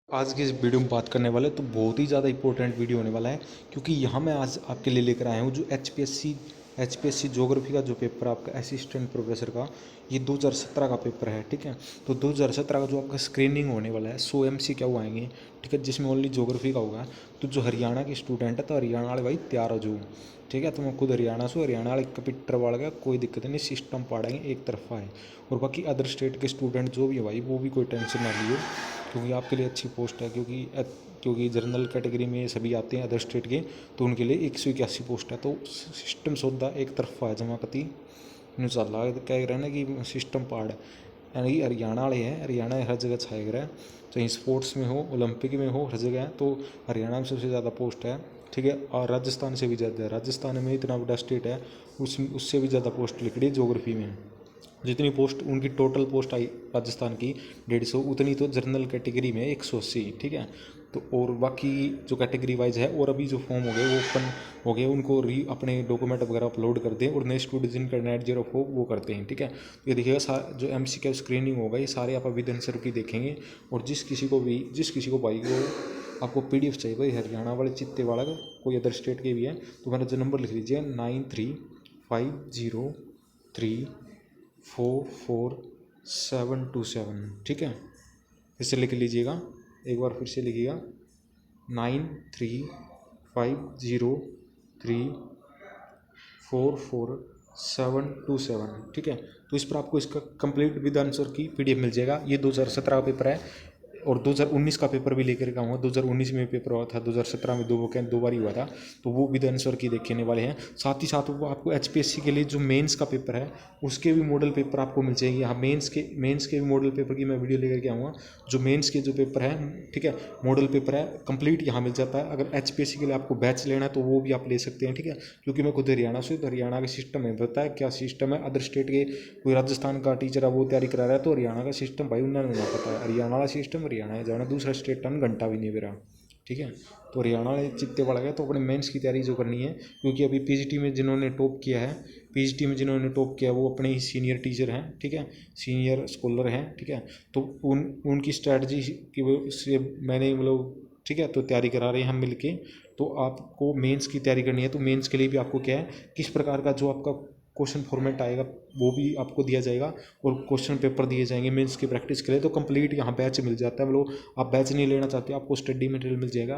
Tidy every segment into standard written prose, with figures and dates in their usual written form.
आज की इस वीडियो में बात करने वाले तो बहुत ही ज़्यादा इंपॉर्टेंट वीडियो होने वाला है, क्योंकि यहाँ मैं आज आपके लिए लेकर आया हूँ जो एचपीएससी ज्योग्राफी का जो पेपर आपका असिस्टेंट प्रोफेसर का, ये 2017 का पेपर है। ठीक है, तो 2017 का जो आपका स्क्रीनिंग होने वाला है 100 MCQ आएंगे। ठीक है, जिसमें ओनली ज्योग्राफी का होगा। तो जो हरियाणा के स्टूडेंट है तो हरियाणा वाले भाई तैयार हो जाओ। ठीक है, तो मैं खुद हरियाणा से, हरियाणा वाले कंप्यूटर वाले का कोई दिक्कत नहीं, सिस्टम पढ़ाएंगे एक तरफा है। और बाकी अदर स्टेट के स्टूडेंट जो भी है भाई, वो भी कोई टेंशन ना लियो, क्योंकि आपके लिए अच्छी पोस्ट है। क्योंकि जनरल कैटेगरी में सभी आते हैं अदर स्टेट के, तो उनके लिए 181 पोस्ट है। तो सिस्टम सौदा एक तरफा है जमाकती इंशाल्लाह। कह रहे हैं ना कि सिस्टम पार्ट है, यानी कि हरियाणा वाले हैं, हरियाणा हर जगह छाया रहा है, चाहे स्पोर्ट्स में हो, ओलंपिक में हो, हर जगह है। तो हरियाणा में सबसे ज़्यादा पोस्ट है। ठीक है, और राजस्थान से भी ज़्यादा है। राजस्थान में इतना बड़ा स्टेट है, उससे भी ज़्यादा पोस्ट लिख रही है ज्योग्राफी में। जितनी पोस्ट उनकी टोटल पोस्ट आई राजस्थान की 150, उतनी तो जनरल कैटेगरी में 180। ठीक है, तो और बाकी जो कैटेगरी वाइज है, और अभी जो फॉर्म हो गए वो ओपन हो गए, उनको अपने डॉक्यूमेंट वगैरह अपलोड कर दें, और नए स्टूडेंट जिनका नेट जीरो हो वो करते हैं। ठीक है, तो ये देखिएगा जो MCQ स्क्रीनिंग होगा ये सारे आप अभी दिन से रुकी देखेंगे। और जिस किसी को भाई को आपको PDF चाहिए भाई, हरियाणा वाले, चित्ते वाला का, कोई अदर स्टेट के भी है, तो मेरा जो नंबर लिख लीजिए 9350344727। ठीक है, फिर से लिख लीजिएगा, एक बार फिर से लिखिएगा 9350344727। ठीक है, तो इस पर आपको इसका कंप्लीट विद आंसर की PDF मिल जाएगा। ये 2017 का पेपर है, और 2019 का पेपर भी लेकर के आऊँगा। 2019 में पेपर हुआ था, 2017 में दो बार ही हुआ था, तो वो विद आंसर की देखने वाले हैं। साथ ही साथ वो आपको HPSC के लिए जो मेंस का पेपर है उसके भी मॉडल पेपर आपको मिल जाएंगे। हाँ, मेंस के भी मॉडल पेपर की मैं वीडियो लेकर के आऊँगा। जो मेंस के जो पेपर है, ठीक है, मॉडल पेपर है कंप्लीट यहाँ मिल जाता है। अगर HPSC के लिए आपको बैच लेना है तो वो भी आप ले सकते हैं। ठीक है, क्योंकि मैं खुद हरियाणा से, तो हरियाणा का सिस्टम है, पता है क्या सिस्टम है। अदर स्टेट के कोई राजस्थान का टीचर है वो तैयारी करा रहा है, तो हरियाणा का सिस्टम भाई उन्हें नहीं पता है। हरियाणा वाला सिस्टम हरियाणा है, जाना दूसरा स्टेट टन घंटा भी नहीं मेरा। ठीक है, तो हरियाणा वाले चित्ते पड़ गए, तो अपने मेंस की तैयारी जो करनी है, क्योंकि अभी PGT में जिन्होंने टॉप किया है, वो अपने ही सीनियर टीचर हैं। ठीक है, सीनियर स्कॉलर हैं। ठीक है, तो उनकी स्ट्रैटेजी की वजह से मैंने मतलब, ठीक है, तो तैयारी करा रहे हैं हम मिलके। तो आपको मेंस की तैयारी करनी है, तो मेंस के लिए भी आपको क्या है, किस प्रकार का जो आपका क्वेश्चन फॉर्मेट आएगा वो भी आपको दिया जाएगा, और क्वेश्चन पेपर दिए जाएंगे मेंस की प्रैक्टिस के लिए। तो कंप्लीट यहाँ बैच मिल जाता है। मतलब आप बैच नहीं लेना चाहते हो, आपको स्टडी मटेरियल मिल जाएगा,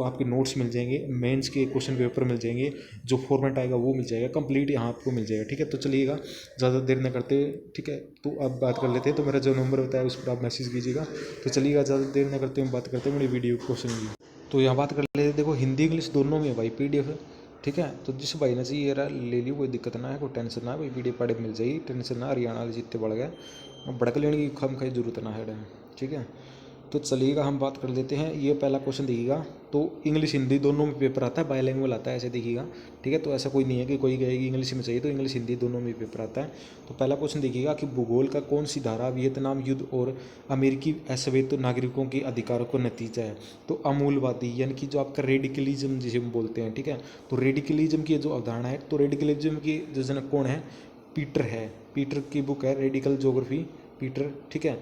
आपके नोट्स मिल जाएंगे, मेंस के क्वेश्चन पेपर मिल जाएंगे, जो फॉर्मेट आएगा वो मिल जाएगा, कंप्लीट यहाँ आपको मिल जाएगा। ठीक है, तो चलिएगा ज़्यादा देर न करते। ठीक है, तो अब बात कर लेते हैं। तो मेरा जो नंबर बताया उस पर आप मैसेज कीजिएगा। तो चलिएगा ज़्यादा देर न करते हम बात करते हैं मेरी वीडियो क्वेश्चन की। तो यहाँ बात कर लेते हैं। देखो, हिंदी इंग्लिश दोनों में है भाई PDF। ठीक है, तो जिस भाई ने चाहिए यार ले लियो, कोई दिक्कत ना है, कोई टेंशन ना है भाई, PDF मिल जाएगी, टेंशन ना। हरियाणा वाले जितने बढ़ गए, अब भड़क लेने की खम खाई जरूरत ना है। ठीक है, तो चलिएगा हम बात कर लेते हैं। ये पहला क्वेश्चन देखिएगा। तो इंग्लिश हिंदी दोनों में पेपर आता है, बायलैंग्वेज आता है, ऐसे देखिएगा। ठीक है, तो ऐसा कोई नहीं है कि कोई कहेगी इंग्लिश में चाहिए, तो इंग्लिश हिंदी दोनों में पेपर आता है। तो पहला क्वेश्चन देखिएगा कि भूगोल का कौन सी धारा वियतनाम युद्ध और अमेरिकी अश्वेत नागरिकों के अधिकारों को नतीजा है। तो अमूलवादी, यानी कि जो आपका रेडिकलिज्म जिसे हम बोलते हैं। ठीक है, तो रेडिकलिज्म की जो अवधारणा है, तो रेडिकलिज्म की जो जनक कौन है, पीटर है। पीटर की बुक है रेडिकल ज्योग्राफी, पीटर। ठीक है,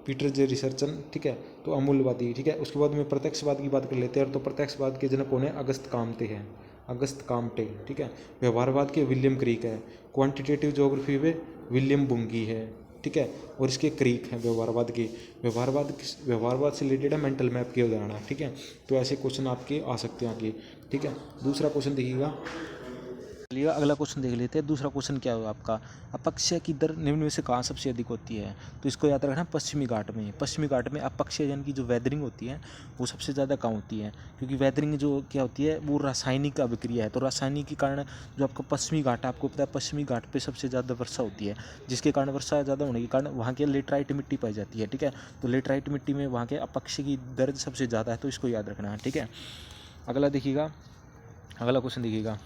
पीटर जे रिसर्चन। ठीक है, तो अमूल्यवादी। ठीक है, उसके बाद में प्रत्यक्षवाद की बात कर लेते हैं। तो प्रत्यक्षवाद के जनक कौन है, अगस्त कामटे हैं, अगस्त कामटे। ठीक है, व्यवहारवाद के विलियम क्रीक है। क्वांटिटेटिव ज्योग्राफी में विलियम बुंगी है। ठीक है, और इसके क्रीक हैं व्यवहारवाद के। व्यवहारवाद से रिलेटेड है मेंटल मैप की उदाहरण। ठीक है, तो ऐसे क्वेश्चन आपके आ सकते हैं आगे। ठीक है, दूसरा क्वेश्चन देखिएगा। चलिए अगला क्वेश्चन देख लेते हैं। दूसरा क्वेश्चन क्या होगा आपका, अपक्षय की दर निम्न में से कहाँ सबसे अधिक होती है। तो इसको याद रखना, पश्चिमी घाट में। पश्चिमी घाट में अपक्षय यानी कि जो वेदरिंग होती है वो सबसे ज़्यादा कहाँ होती है, क्योंकि वेदरिंग जो क्या होती है वो रासायनिक अभिक्रिया है। तो रासायनिक के कारण जो आपका पश्चिमी घाट है, आपको पता है पश्चिमी घाट पर सबसे ज़्यादा वर्षा होती है, जिसके कारण वर्षा ज़्यादा होने के कारण वहाँ की लेटराइट मिट्टी पाई जाती है। ठीक है, तो लेटराइट मिट्टी में वहाँ के अपक्षय की दर सबसे ज़्यादा है, तो इसको याद रखना है। ठीक है, अगला देखिएगा, अगला क्वेश्चन देखिएगा,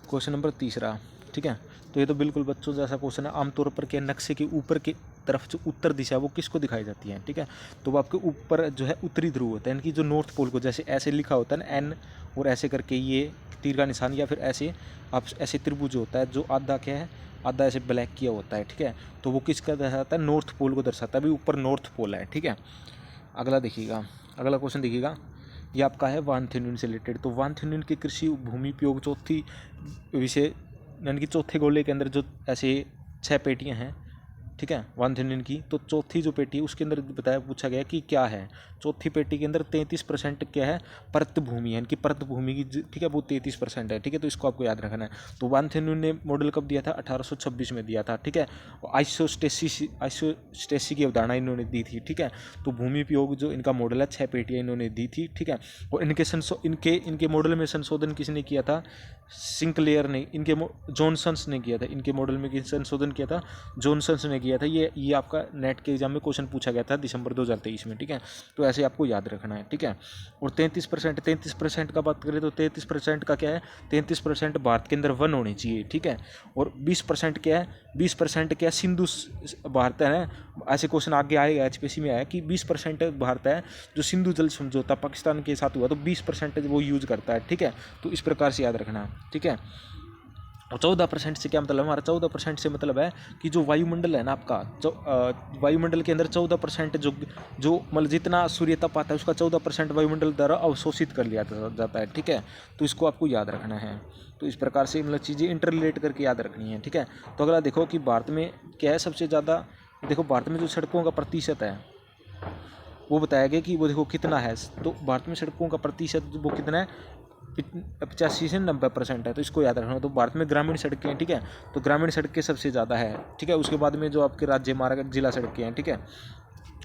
क्वेश्चन नंबर तीसरा। ठीक है, तो ये तो बिल्कुल बच्चों जैसा क्वेश्चन है। आमतौर पर क्या नक्शे के ऊपर की तरफ जो उत्तर दिशा है वो किसको दिखाई जाती है। ठीक है, तो वो आपके ऊपर जो है उत्तरी ध्रुव होता है, यानी कि जो नॉर्थ पोल को, जैसे ऐसे लिखा होता है ना N, और ऐसे करके ये तीर का निशान, या फिर ऐसे आप ऐसे त्रिभुज होता है जो आधा क्या है, आधा ऐसे ब्लैक किया होता है। ठीक है, तो वो किसका दर्शाता है, नॉर्थ पोल को दर्शाता है। अभी ऊपर नॉर्थ पोल है। ठीक है, अगला देखिएगा, अगला क्वेश्चन देखिएगा, ये आपका है वान थेन्युन से रिलेटेड। तो वान थेन्युन के कृषि भूमि उपयोग चौथी विषय यानी कि चौथे गोले के अंदर जो ऐसे 6 पेटियां हैं, ठीक है, वान थेन्युन की, तो चौथी जो पेटी है उसके अंदर बताया पूछा गया कि क्या है। चौथी पेटी के अंदर 33% क्या है, परत भूमि, यानी कि परत भूमि की, ठीक है, वो 33% है, ठीक है। तो इसको आपको याद रखना है। तो वान थेन्युन ने मॉडल कब दिया था, 1826 में दिया था, ठीक है। आइसोस्टेसी की अवधारणा इन्होंने दी थी, ठीक है। तो भूमि उपयोग जो इनका मॉडल है, 6 पेटियाँ इन्होंने दी थी, ठीक है। और इनके मॉडल में संशोधन किसने किया था, सिंक्लेयर ने, इनके जॉनसन्स ने किया था। इनके मॉडल में संशोधन किया था, जॉनसन्स ने किया था। ये आपका नेट के एग्जाम में क्वेश्चन पूछा गया था दिसंबर 2023 में, ठीक है। तो ऐसे आपको याद रखना है, ठीक है। और 33% का बात करें तो 33% का क्या है, 33% भारत के अंदर वन होने चाहिए, ठीक है। और 20% क्या है, 20% क्या है, सिंधु भारत है। ऐसे क्वेश्चन आगे आएगा, HPSC में आया कि 20% भारत है जो सिंधु जल समझौता पाकिस्तान के साथ हुआ, तो 20% वो यूज करता है, ठीक है। तो इस प्रकार से याद रखना, ठीक है। और 14% से क्या मतलब, हमारा 14% से मतलब है कि जो वायुमंडल है ना आपका, वायुमंडल के अंदर 14% जो मतलब जितना सूर्य तप आता है उसका 14% वायुमंडल द्वारा अवशोषित कर लिया जाता है, ठीक है। तो इसको आपको याद रखना है। तो इस प्रकार से मतलब चीज़ें इंटर रिलेट करके याद रखनी है, ठीक है। तो अगला देखो कि भारत में क्या है सबसे ज़्यादा, देखो भारत में जो सड़कों का प्रतिशत है वो बताया गया कि वो देखो कितना है। तो भारत में सड़कों का प्रतिशत वो कितना है, 85 से 90% है। तो इसको याद रखना। तो भारत में ग्रामीण सड़कें हैं, ठीक है। तो ग्रामीण सड़कें सबसे ज़्यादा है, ठीक है। उसके बाद में जो आपके राज्य मार्ग, जिला सड़कें हैं, ठीक है।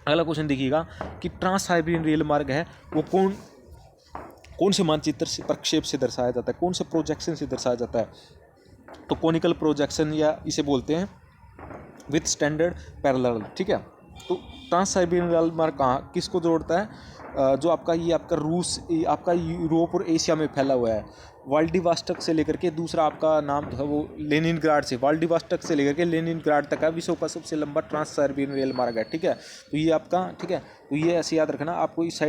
अगला क्वेश्चन देखिएगा कि ट्रांस साइबेरियन रेल मार्ग है वो कौन से मानचित्र से प्रक्षेप से दर्शाया जाता है, कौन से प्रोजेक्शन से दर्शाया जाता है। तो कोनिकल प्रोजेक्शन या इसे बोलते हैं विथ स्टैंडर्ड पैरेलल, ठीक है। तो ट्रांस साइबेरियन रेल मार्ग कहाँ किसको जोड़ता है, जो आपका ये आपका रूस, आपका यूरोप और एशिया में फैला हुआ है। व्लादिवोस्टोक से लेकर के, दूसरा आपका नाम था वो लेनिनग्राड से, व्लादिवोस्टोक से लेकर के लेनिनग्राड तक का विश्व का सबसे लंबा ट्रांस साइबेरियन रेल मार्ग है, ठीक है। तो ये आपका, ठीक है। तो ये ऐसे याद रखना आपको, इस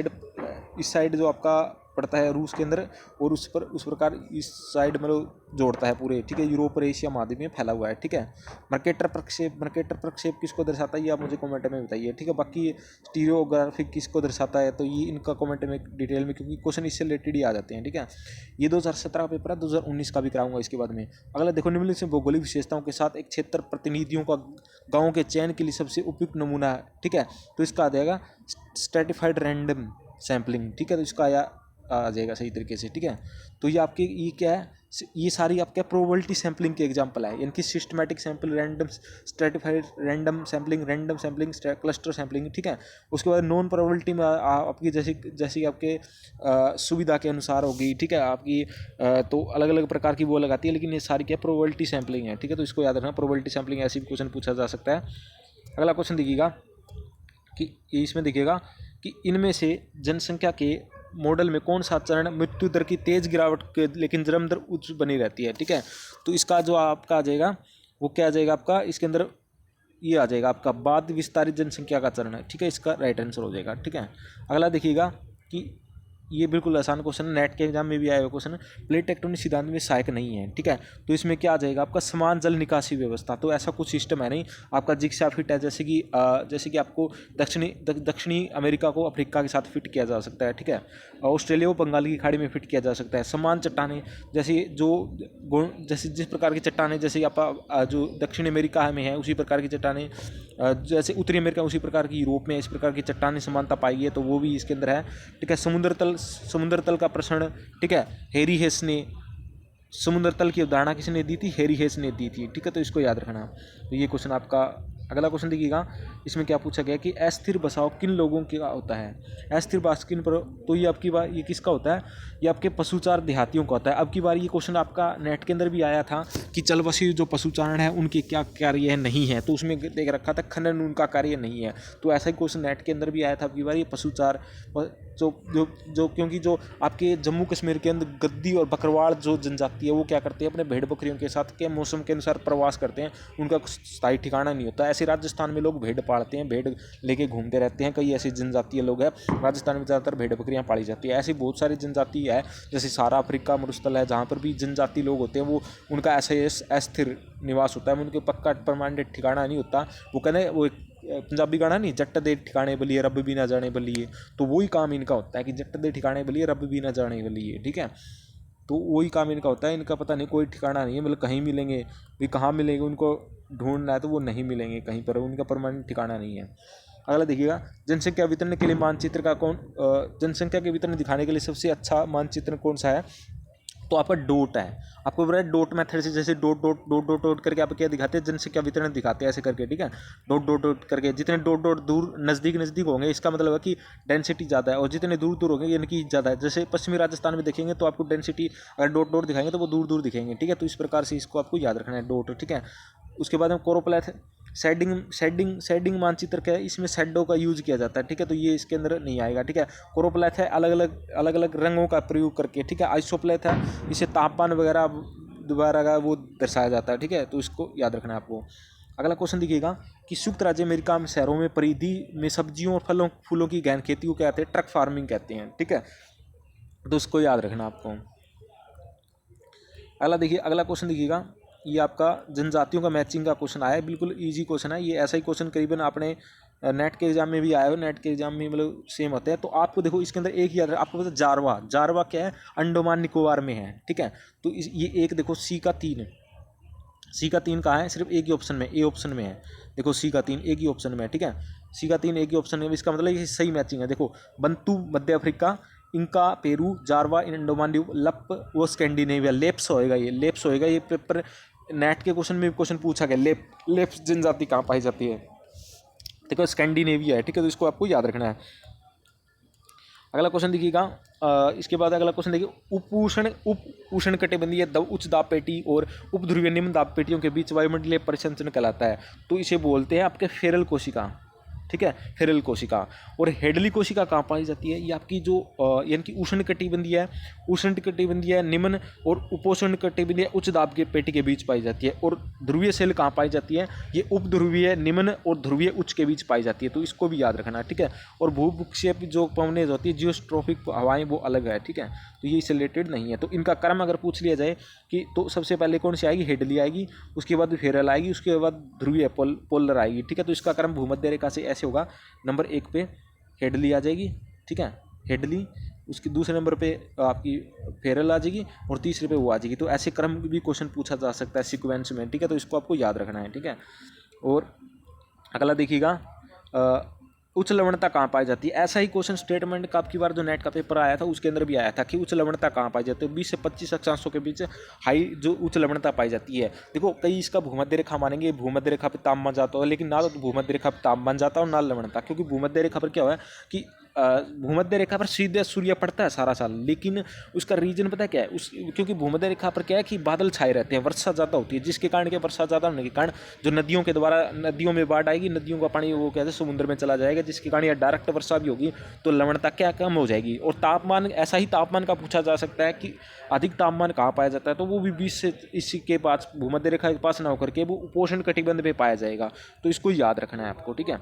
साइड जो आपका पड़ता है रूस के अंदर, और उस प्रकार इस साइड मतलब जोड़ता है पूरे, ठीक है। यूरोप और एशिया महाद्वीप में फैला हुआ है, ठीक है। मर्केटर प्रक्षेप किसको दर्शाता है, ये आप मुझे कमेंट में बताइए, ठीक है। बाकी स्टीरियोग्राफिक किसको दर्शाता है, तो ये इनका कमेंट में डिटेल में, क्योंकि क्वेश्चन इससे रिलेटेड ही आ जाते हैं, ठीक है। ये 2017 का पेपर है, 2019 का भी कराऊंगा इसके बाद में। अगला देखो, निम्नलिखित से भौगोलिक विशेषताओं के साथ एक क्षेत्र प्रतिनिधियों का गाँव के चयन के लिए सबसे उपयुक्त नमूना है, ठीक है। तो इसका आ जाएगा स्ट्रेटिफाइड रैंडम सैम्पलिंग, ठीक है। तो इसका आ जाएगा सही तरीके से, ठीक है। तो ये आपके ये क्या है, ये सारी आपके प्रोबेबिलिटी सैम्पलिंग के एग्जांपल है, यानी कि systematic sample, random stratified random sampling, cluster sampling, ठीक है। उसके बाद नॉन प्रोबेबिलिटी में आपकी जैसी आपके सुविधा के अनुसार होगी, ठीक है। आपकी तो अलग अलग प्रकार की वो लगाती है, लेकिन ये सारी क्या प्रोबेबिलिटी सैम्पलिंग है, ठीक है। तो इसको याद रखना, प्रोबेबिलिटी सैम्पलिंग ऐसी भी क्वेश्चन पूछा जा सकता है। अगला क्वेश्चन देखिएगा कि इसमें देखिएगा कि इनमें से जनसंख्या के मॉडल में कौन सा चरण मृत्यु दर की तेज गिरावट के लेकिन जन्म दर उच्च बनी रहती है, ठीक है। तो इसका जो आपका आ जाएगा वो क्या आ जाएगा आपका, इसके अंदर ये आ जाएगा आपका बाद विस्तारित जनसंख्या का चरण है, ठीक है। इसका राइट आंसर हो जाएगा, ठीक है। अगला देखिएगा कि ये बिल्कुल आसान क्वेश्चन है, नेट के एग्जाम में भी आया हुआ क्वेश्चन है, प्लेट टेक्टोनिक सिद्धांत में सहायक नहीं है, ठीक है। तो इसमें क्या आ जाएगा आपका समान जल निकासी व्यवस्था, तो ऐसा कुछ सिस्टम है नहीं। आपका जिग्सा फिट है, जैसे कि आपको दक्षिणी अमेरिका को अफ्रीका के साथ फिट किया जा सकता है, ठीक है। ऑस्ट्रेलिया को बंगाल की खाड़ी में फिट किया जा सकता है। समान चट्टानें जैसे जिस प्रकार की चट्टानें जैसे आप जो दक्षिण अमेरिका में है उसी प्रकार की चट्टानें जैसे उत्तरी अमेरिका उसी प्रकार की यूरोप में इस प्रकार की चट्टानें समानता पाई है, तो वो भी इसके अंदर है, ठीक है। समुद्र तल का प्रश्न, ठीक है, हेरी हेस ने समुद्र तल की अवधारणा किसने दी थी, हेरी हेस ने दी थी, ठीक है। तो इसको याद रखना। तो ये क्वेश्चन आपका, अगला क्वेश्चन देखिएगा, इसमें क्या पूछा गया कि अस्थिर बसाव किन लोगों का होता है, अस्थिर बसाव किन पर, तो ये आपकी बार ये किसका होता है, ये आपके पशुचार देहातियों का होता है। अब की बार ये क्वेश्चन आपका नेट के अंदर भी आया था कि चलबसी जो पशुचारण है उनके क्या कार्य नहीं है, तो उसमें देख रखा था खनन उनका कार्य नहीं है। तो ऐसा ही क्वेश्चन नेट के अंदर भी आया था अब की बार, ये पशुचार जो क्योंकि जो आपके जम्मू कश्मीर के अंदर गद्दी और बकरवाल जो जनजाति है वो क्या करते हैं, अपने भेड़ बकरियों के साथ के मौसम के अनुसार प्रवास करते हैं, उनका स्थायी ठिकाना नहीं होता। ऐसे राजस्थान में लोग भेड़ पालते हैं, भेड़ लेके घूमते रहते हैं। कई ऐसी जनजातीय लोग हैं, राजस्थान में ज़्यादातर भेड़ बकरियाँ पाली जाती है। ऐसी बहुत सारी जनजाति है, जैसे सारा अफ्रीका मरुस्थल है, जहाँ पर भी जनजाति लोग होते हैं वो उनका ऐसा अस्थिर निवास होता है, उनके पक्का परमानेंट ठिकाना नहीं होता। वो कहते हैं वो पंजाबी गाना नहीं, जट्ट दे ठिकाने बलिए रब भी ना जाने बलिए, तो वही काम इनका होता है कि जट्ट दे ठिकाने बलिए रब भी ना जाने बलिए, ठीक है। तो वही काम इनका होता है, इनका पता नहीं कोई ठिकाना नहीं है, मतलब कहीं मिलेंगे भी, कहाँ मिलेंगे उनको ढूंढना है तो वो नहीं मिलेंगे कहीं पर, उनका परमानेंट ठिकाना नहीं है। अगला देखिएगा, जनसंख्या वितरण के लिए मानचित्र का जनसंख्या के वितरण दिखाने के लिए सबसे अच्छा मानचित्र कौन सा है, तो आपका डॉट है। आपको पता है डॉट मेथड से, जैसे dot dot dot dot dot करके आप क्या दिखाते हैं, जनसंख्या वितरण दिखाते हैं ऐसे करके, ठीक है। डॉट डॉट डॉट करके जितने डॉट डॉट दूर नज़दीक होंगे इसका मतलब है कि डेंसिटी ज़्यादा है, और जितने दूर दूर होंगे यानी कि ज़्यादा है। जैसे पश्चिमी राजस्थान में देखेंगे तो आपको डेंसिटी अगर डॉट डॉट दिखाएंगे तो वो दूर दूर दिखेंगे, ठीक है। तो इस प्रकार से इसको आपको याद रखना है डॉट, ठीक है। उसके बाद में कोरोप्लेथ शेडिंग मानचित्र का है, इसमें शेडो का यूज किया जाता है, ठीक है। तो ये इसके अंदर नहीं आएगा, ठीक है। कोरोप्लेथ है अलग अलग रंगों का प्रयोग करके, ठीक है। आइसोप्लेथ है इसे तापमान वगैरह दोबारा का वो दर्शाया जाता है, ठीक है। तो इसको याद रखना है आपको। अगला क्वेश्चन दिखिएगा कि संयुक्त राज्य अमेरिका में शहरों में परिधि में सब्जियों और फलों फूलों की गहन खेती को क्या कहते हैं, ट्रक फार्मिंग कहते हैं, ठीक है। तो उसको याद रखना आपको। अगला देखिए, अगला क्वेश्चन देखिएगा, ये आपका जनजातियों का मैचिंग का क्वेश्चन आया है, बिल्कुल इजी क्वेश्चन है ये। ऐसा ही क्वेश्चन करीबन आपने नेट के एग्जाम में भी आया हो, नेट के एग्जाम में मतलब सेम होते हैं। तो आपको देखो इसके अंदर एक याद है, आपको पता जारवा क्या है, अंडमान निकोबार में है, ठीक है। तो ये एक देखो सी का 3 कहाँ है, सिर्फ एक ही ऑप्शन में, ए ऑप्शन में है। देखो सी का 3 एक ही ऑप्शन में है, ठीक है। सी का 3 एक ही ऑप्शन में, इसका मतलब ये सही मैचिंग है। देखो बंतु मध्य अफ्रीका, इंका पेरू, जारवा इन अंडमान लप वो स्कैंडिनेविया, लेप्स होएगा ये पेपर नेट के क्वेश्चन में भी क्वेश्चन पूछा गया, लेप्स जनजाति कहाँ पाई जाती है, देखो स्कैंडिनेविया है, ठीक है। तो इसको आपको याद रखना है। अगला क्वेश्चन देखिएगा, इसके बाद अगला क्वेश्चन देखिए, उपोष्ण कटिबंधीय उच्च दाब पेटी और उपध्रुवीय निम्न दाब पेटियों के बीच वायुमंडलीय परिसंचरण कहलाता है। तो इसे बोलते हैं आपके फेरल कोशिका, ठीक है, फेरल कोशिका। और हेडली कोशिका कहाँ पाई जाती है, ये आपकी जो यानी कि उष्ण कटिबंधीय निम्न और उपोष्ण कटिबंधीय उच्च दाब के पेटी के बीच पाई जाती है। और ध्रुवीय सेल कहाँ पाई जाती है, ये उपध्रुवीय निम्न और ध्रुवीय उच्च के बीच पाई जाती है। तो इसको भी याद रखना, ठीक है। और भूविक्षेप जो पवनें होती है, जियोस्ट्रोफिक हवाएं, वो अलग है, ठीक है। तो ये इससे रिलेटेड नहीं है। तो इनका क्रम अगर पूछ लिया जाए कि तो सबसे पहले कौन सी आएगी, हेडली आएगी, उसके बाद फेरल आएगी, उसके बाद ध्रुवीय पोलर आएगी, ठीक है। तो इसका क्रम भूमध्य रेखा से ऐसे होगा, नंबर 1 पे हेडली आ जाएगी, ठीक है, हेडली, उसके दूसरे नंबर पे आपकी फेरल आ जाएगी, और तीसरे पे वो आ जाएगी। तो ऐसे क्रम भी क्वेश्चन पूछा जा सकता है सीक्वेंस में, ठीक है। तो इसको आपको याद रखना है, ठीक है। और अगला देखिएगा, उच्च लवणता कहाँ पाई जाती है। ऐसा ही क्वेश्चन स्टेटमेंट का आपकी बार जो नेट का पेपर आया था उसके अंदर भी आया था कि उच्च लवणता कहाँ पाई जाती है। 20 से 25 अक्षांशों के बीच हाई जो उच्च लवणता पाई जाती है। देखो कई इसका भूमध्य रेखा मानेंगे, भूमध्य रेखा पे तापमान जाता है, लेकिन ना तो भूमध्य रेखा पे तापमान जाता है और ना लवणता, क्योंकि भूमध्य रेखा पर क्या हुआ है कि भूमध्य रेखा पर सीधे सूर्य पड़ता है सारा साल, लेकिन उसका रीजन पता है क्या है, क्योंकि भूमध्य रेखा पर क्या है कि बादल छाए रहते हैं, वर्षा ज़्यादा होती है, जिसके कारण क्या, वर्षा ज़्यादा होने के कारण जो नदियों के द्वारा नदियों में बाढ़ आएगी, नदियों का पानी वो कहते हैं समुद्र में चला जाएगा, जिसके कारण या डायरेक्ट वर्षा भी होगी तो लवणता क्या कम हो जाएगी। और तापमान, ऐसा ही तापमान का पूछा जा सकता है कि अधिक तापमान कहाँ पाया जाता है, तो वो भी 20 से इसी के पास भूमध्य रेखा के पास ना होकर के वो उपोष्ण कटिबंध पे पाया जाएगा। तो इसको याद रखना है आपको, ठीक है।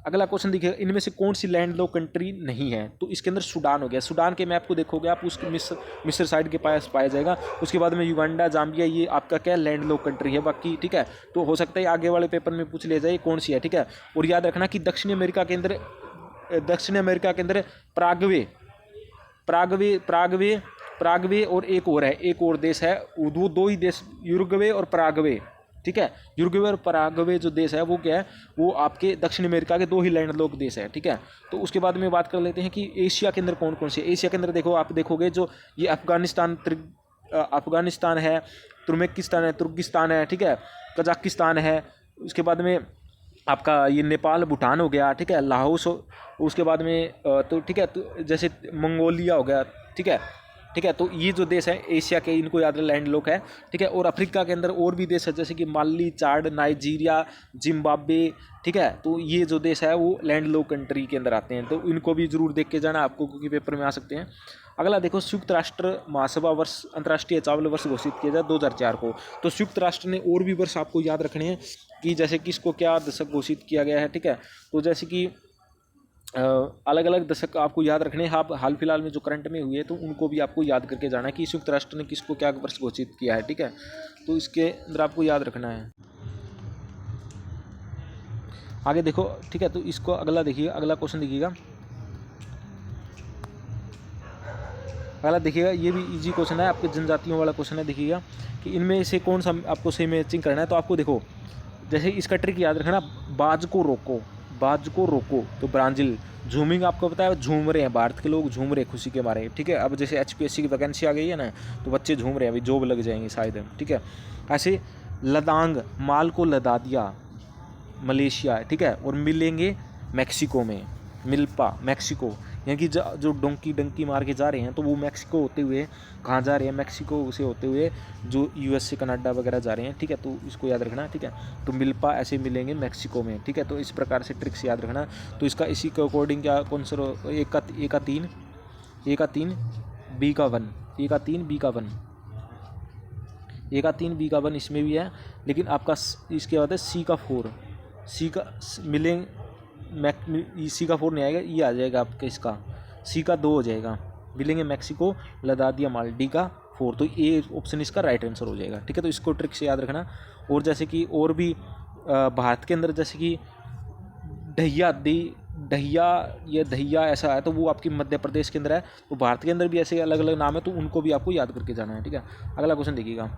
अगला क्वेश्चन देखिएगा, इनमें से कौन सी लैंड लॉक कंट्री नहीं है। तो इसके अंदर सूडान हो गया, सूडान के मैप को देखोगे आप, उसके मिस्र साइड के पास पाया जाएगा। उसके बाद में युगांडा, जाम्बिया, ये आपका क्या लैंड लॉक कंट्री है बाकी, ठीक है। तो हो सकता है आगे वाले पेपर में पूछ लिया जाए कौन सी है, ठीक है। और याद रखना कि दक्षिण अमेरिका के अंदर प्रागवे और एक और देश है, वो दो ही देश, यूरुग्वे और प्रागवे, ठीक है। यूरुग्वे और पराग्वे जो देश है वो क्या है, वो आपके दक्षिण अमेरिका के 2 ही लैंडलॉक देश है, ठीक है। तो उसके बाद में बात कर लेते हैं कि एशिया के अंदर कौन कौन से। एशिया के अंदर देखो, आप देखोगे जो ये अफगानिस्तान है, तुर्किस्तान है, ठीक है, कजाकिस्तान है। उसके बाद में आपका ये नेपाल, भूटान हो गया, ठीक है, लाओस, उसके बाद में तो ठीक है, तो जैसे मंगोलिया हो गया, ठीक है। तो ये जो देश है एशिया के, इनको याद लैंड लॉक है, ठीक है। और अफ्रीका के अंदर और भी देश है जैसे कि माली, चाड, नाइजीरिया, जिम्बाब्वे, ठीक है। तो ये जो देश है वो लैंड लॉक कंट्री के अंदर आते हैं, तो इनको भी जरूर देख के जाना आपको, क्योंकि पेपर में आ सकते हैं। अगला देखो, संयुक्त राष्ट्र महासभा वर्ष अंतर्राष्ट्रीय चावल वर्ष घोषित किया जाए 2004 को। तो संयुक्त राष्ट्र ने और भी वर्ष आपको याद रखने हैं कि जैसे कि इसको क्या दशक घोषित किया गया है, ठीक है। तो जैसे कि अलग अलग दशक आपको याद रखने हैं, हाल फिलहाल में जो करंट में हुए तो उनको भी आपको याद करके जाना है कि संयुक्त राष्ट्र ने किसको क्या वर्ष घोषित किया है, ठीक है। तो इसके अंदर आपको याद रखना है। आगे देखो, ठीक है। तो इसको अगला देखिएगा, अगला क्वेश्चन देखिएगा, अगला देखिएगा, ये भी इजी क्वेश्चन है, आपके जनजातियों वाला क्वेश्चन है। देखिएगा कि इनमें से कौन सा आपको सही मैचिंग करना है। तो आपको देखो, जैसे इसका ट्रिक याद रखना, बाज को रोको, बाज को रोको, तो ब्राज़ील। झूमिंग आपको पता है, झूम रहे हैं भारत के लोग, झूम रहे हैं खुशी के मारे, ठीक है। अब जैसे HPSC की वैकेंसी आ गई है ना, तो बच्चे झूम रहे हैं, अभी जॉब लग जाएंगी शायद, ठीक है। ऐसे लदांग, माल को लदा दिया, मलेशिया, ठीक है। और मिलेंगे मैक्सिको में, मिल्पा मैक्सिको, यानी कि जो डोंकी डंकी मार के जा रहे हैं, तो वो मैक्सिको होते हुए कहाँ जा रहे हैं, मैक्सिको से होते हुए जो US से कनाडा वगैरह जा रहे हैं, ठीक है। तो इसको याद रखना, ठीक है। तो मिल्पा ऐसे मिलेंगे मैक्सिको में, ठीक है। तो इस प्रकार से ट्रिक्स याद रखना। तो इसका इसी के अकॉर्डिंग क्या कौन सा, A का 3, A का 3, B का 1, A का 3, B का 1, A का 3, B का 1 इसमें भी है। लेकिन आपका इसके बाद है C का 4, C का मिलेंगे C का 4 नहीं आएगा, ये आ जाएगा आपका, इसका C का 2 हो जाएगा, मिलेंगे मैक्सिको, लदा दिया माल, D का 4। तो ये ऑप्शन इसका राइट आंसर हो जाएगा, ठीक है। तो इसको ट्रिक से याद रखना। और जैसे कि और भी भारत के अंदर जैसे कि ढहिया, ये दहिया ऐसा है, तो वो आपकी मध्य प्रदेश के अंदर है। तो भारत के अंदर भी ऐसे अलग अलग नाम है, तो उनको भी आपको याद करके जाना है, ठीक है। अगला क्वेश्चन देखिएगा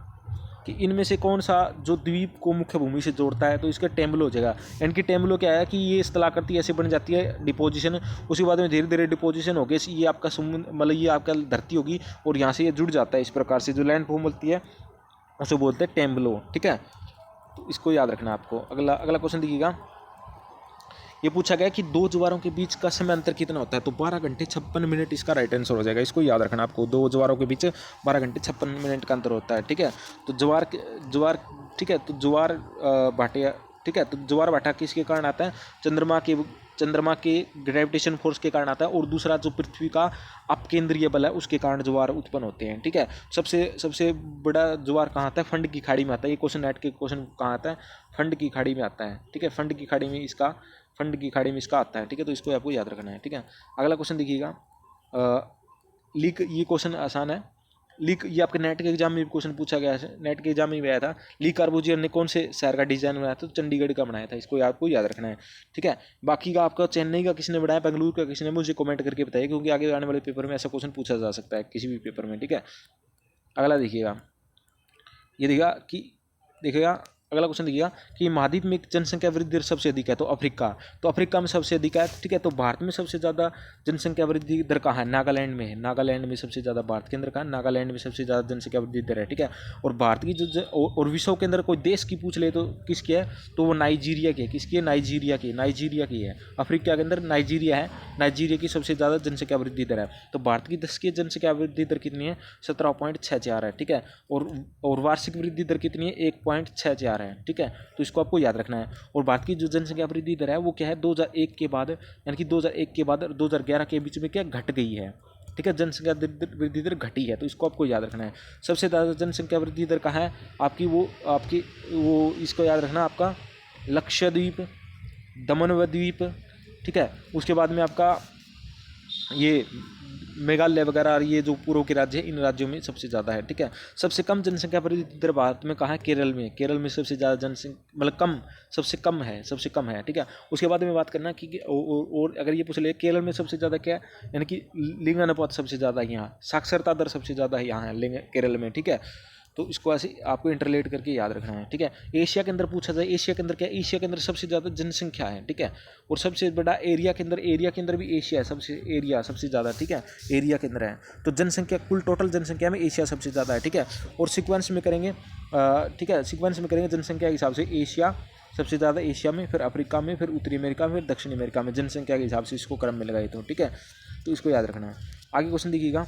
कि इनमें से कौन सा जो द्वीप को मुख्य भूमि से जोड़ता है। तो इसका टेम्बलो हो जाएगा। इनकी टेम्बलो क्या है कि ये स्थलाकृति ऐसे बन जाती है, डिपोजिशन, उसके बाद में धीरे धीरे डिपोजिशन हो गया, ये आपका समुद्र, मतलब ये आपका धरती होगी, और यहाँ से ये जुड़ जाता है। इस प्रकार से जो लैंड फॉर्म होती है उसे बोलते हैं टेम्बलो, ठीक है। तो इसको याद रखना आपको। अगला क्वेश्चन देखिएगा, ये पूछा गया कि दो ज्वारों के बीच का समय अंतर कितना होता है। तो 12 घंटे 56 मिनट इसका राइट आंसर हो जाएगा। इसको याद रखना आपको, दो ज्वारों के बीच 12 घंटे 56 मिनट का अंतर होता है, ठीक है। तो ज्वार, ठीक है। तो ज्वार भाटिया, ठीक है। तो ज्वार भाटा किसके कारण आता है, चंद्रमा के ग्रेविटेशन फोर्स के कारण आता है। और दूसरा जो पृथ्वी का अपकेंद्रीय बल है उसके कारण ज्वार उत्पन्न होते हैं, ठीक है। सबसे बड़ा ज्वार कहाँ आता है, फंड की खाड़ी में आता है। ये क्वेश्चन नेट के क्वेश्चन कहाँ आता है, फंड की खाड़ी में आता है, ठीक है। फंड की खाड़ी में इसका आता है, ठीक है। तो इसको आपको याद रखना है, ठीक है। अगला क्वेश्चन देखिएगा, लीक, ये क्वेश्चन आसान है। लीक, ये आपके नेट के एग्जाम में भी क्वेश्चन पूछा गया है, नेट के एग्जाम में भी आया था। ली कार्बूजियर ने कौन से शहर का डिजाइन बनाया था, तो चंडीगढ़ का बनाया था। इसको आपको याद रखना है, ठीक है। बाकी का आपका चेन्नई का किसने बनाया, बेंगलुरु का किसने, मुझे कमेंट करके बताइए, क्योंकि आगे आने वाले पेपर में ऐसा क्वेश्चन पूछा जा सकता है किसी भी पेपर में, ठीक है। अगला देखिएगा, ये देखिएगा अगला क्वेश्चन देखिएगा कि महाद्वीप में जनसंख्या वृद्धि दर सबसे अधिक है। तो अफ्रीका, तो अफ्रीका में सबसे अधिक है, ठीक है। तो भारत में सबसे ज़्यादा जनसंख्या वृद्धि दर कहाँ है, नागालैंड में है। नागालैंड में सबसे ज़्यादा, भारत के अंदर कहाँ, नागालैंड में सबसे ज़्यादा जनसंख्या वृद्धि दर है, ठीक है। और भारत की और विश्व के अंदर कोई देश की पूछ ले तो किसकी है, तो वो नाइजीरिया की है। किसकी है, नाइजीरिया की है। अफ्रीका के अंदर नाइजीरिया है, नाइजीरिया की सबसे ज़्यादा जनसंख्या वृद्धि दर है। तो भारत की 10 की जनसंख्या वृद्धि दर कितनी है, 17.64 है, ठीक है। और वार्षिक वृद्धि दर कितनी है, 1.64 है, ठीक है। तो इसको आपको याद रखना है। और भारत की जो जनसंख्या वृद्धि दर है वो क्या है, 2001 के बाद, यानी कि 2001 के बाद 2011 के बीच में क्या घट गई है, ठीक है। जनसंख्या वृद्धि दर घटी है, तो इसको आपको याद रखना है। सबसे ज़्यादा जनसंख्या वृद्धि दर कहाँ है आपकी, वो इसको याद रखना आपका लक्षद्वीप, दमन द्वीप, ठीक है। उसके बाद में आपका ये मेघालय वगैरह, ये जो पूर्व के राज्य है, इन राज्यों में सबसे ज़्यादा है, ठीक है। सबसे कम जनसंख्या वृद्धि दर भारत में कहाँ है, केरल में सबसे ज़्यादा जनसंख्या, मतलब सबसे कम है, ठीक है। उसके बाद में बात करना कि और अगर ये पूछ ले केरल में सबसे ज़्यादा क्या है, यानी कि लिंग अनुपात सबसे ज़्यादा है यहाँ, साक्षरता दर सबसे ज़्यादा है यहाँ है केरल में, ठीक है। तो इसको ऐसे आपको इंटरलेट करके याद रखना है, ठीक है। एशिया के अंदर पूछा जाए, एशिया के अंदर क्या है, एशिया के अंदर सबसे ज़्यादा जनसंख्या है, ठीक है। और सबसे बड़ा एरिया के अंदर भी एशिया है, सबसे ज़्यादा, ठीक है, एरिया के अंदर है। तो जनसंख्या, कुल टोटल जनसंख्या में एशिया सबसे ज़्यादा है, ठीक है। और सीक्वेंस में करेंगे, ठीक है, सीक्वेंस में करेंगे जनसंख्या के हिसाब से, एशिया सबसे ज़्यादा एशिया में, फिर अफ्रीका में, फिर उत्तरी अमेरिका में, फिर दक्षिण अमेरिका में, जनसंख्या के हिसाब से इसको क्रम में लगाए, तो ठीक है। तो इसको याद रखना है। आगे क्वेश्चन देखिएगा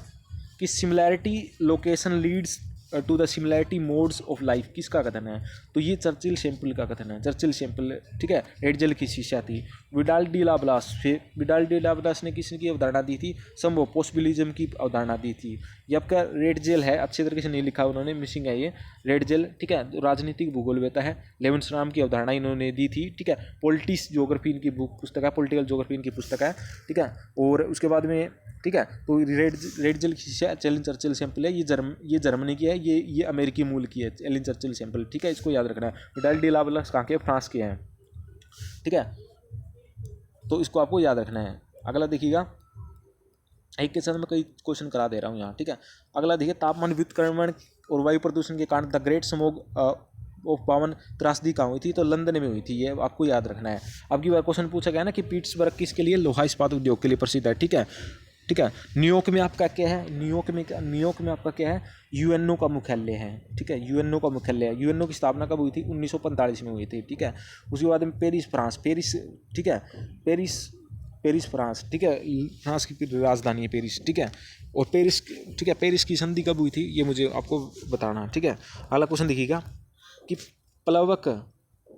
कि similarity location leads to the similarity modes of life, किसका कथन है, तो ये चर्चिल सैंपल का कथन है। चर्चिल सैंपल, ठीक है। रेडजेल की शिष्या थी विडाल डी लाब्लास ने किसकी अवधारणा दी थी, संभव पॉसिबिलिज्म की अवधारणा दी थी। ये आपका रेडजेल है, अच्छे तरीके से नहीं लिखा उन्होंने, मिसिंग है ये रेडजेल, ठीक है। राजनीतिक भूगोल वेता है, लेविन्सराम की अवधारणा इन्होंने दी थी, ठीक है। पॉलिटिक्स ज्योग्राफी इनकी पुस्तक है, पॉलिटिकल ज्योग्राफी इनकी पुस्तक है, ठीक है। और उसके बाद में, ठीक है, तो रेडजेल की शिष्या एलन चर्चिल सैंपल है, ये जर्मनी की है, ये अमेरिकी मूल की है, एलन चर्चिल सैंपल, ठीक है। इसको याद रखना है। विडाल डी लाब्लास कहाँ के, फ्रांस के हैं, ठीक है। तो इसको आपको याद रखना है। अगला देखिएगा, एक के साथ मैं कई क्वेश्चन करा दे रहा हूँ यहाँ, ठीक है। अगला देखिए, तापमान व्युत्क्रमण और वायु प्रदूषण के कारण द ग्रेट स्मॉग ऑफ 52 त्रासदी कहाँ हुई थी, तो लंदन में हुई थी, ये आपको याद रखना है। अब की बार क्वेश्चन पूछा गया ना कि पीट्सबर्ग किसके लिए, लोहा इस्पात उद्योग के लिए प्रसिद्ध है, ठीक है। ठीक है, न्यूयॉर्क में आपका क्या है, न्यूयॉर्क में आपका क्या है, यूएनओ का मुख्यालय है, ठीक है, यूएनओ का मुख्यालय है। यूएनओ की स्थापना कब हुई थी, 1945 में हुई थी, ठीक है। उसके बाद में पेरिस फ्रांस, ठीक है, पेरिस फ्रांस, ठीक है, फ्रांस की राजधानी है पेरिस, ठीक है। और पेरिस, ठीक है, पेरिस की संधि कब हुई थी, ये मुझे आपको बताना है, ठीक है। अगला क्वेश्चन देखिएगा कि प्लवक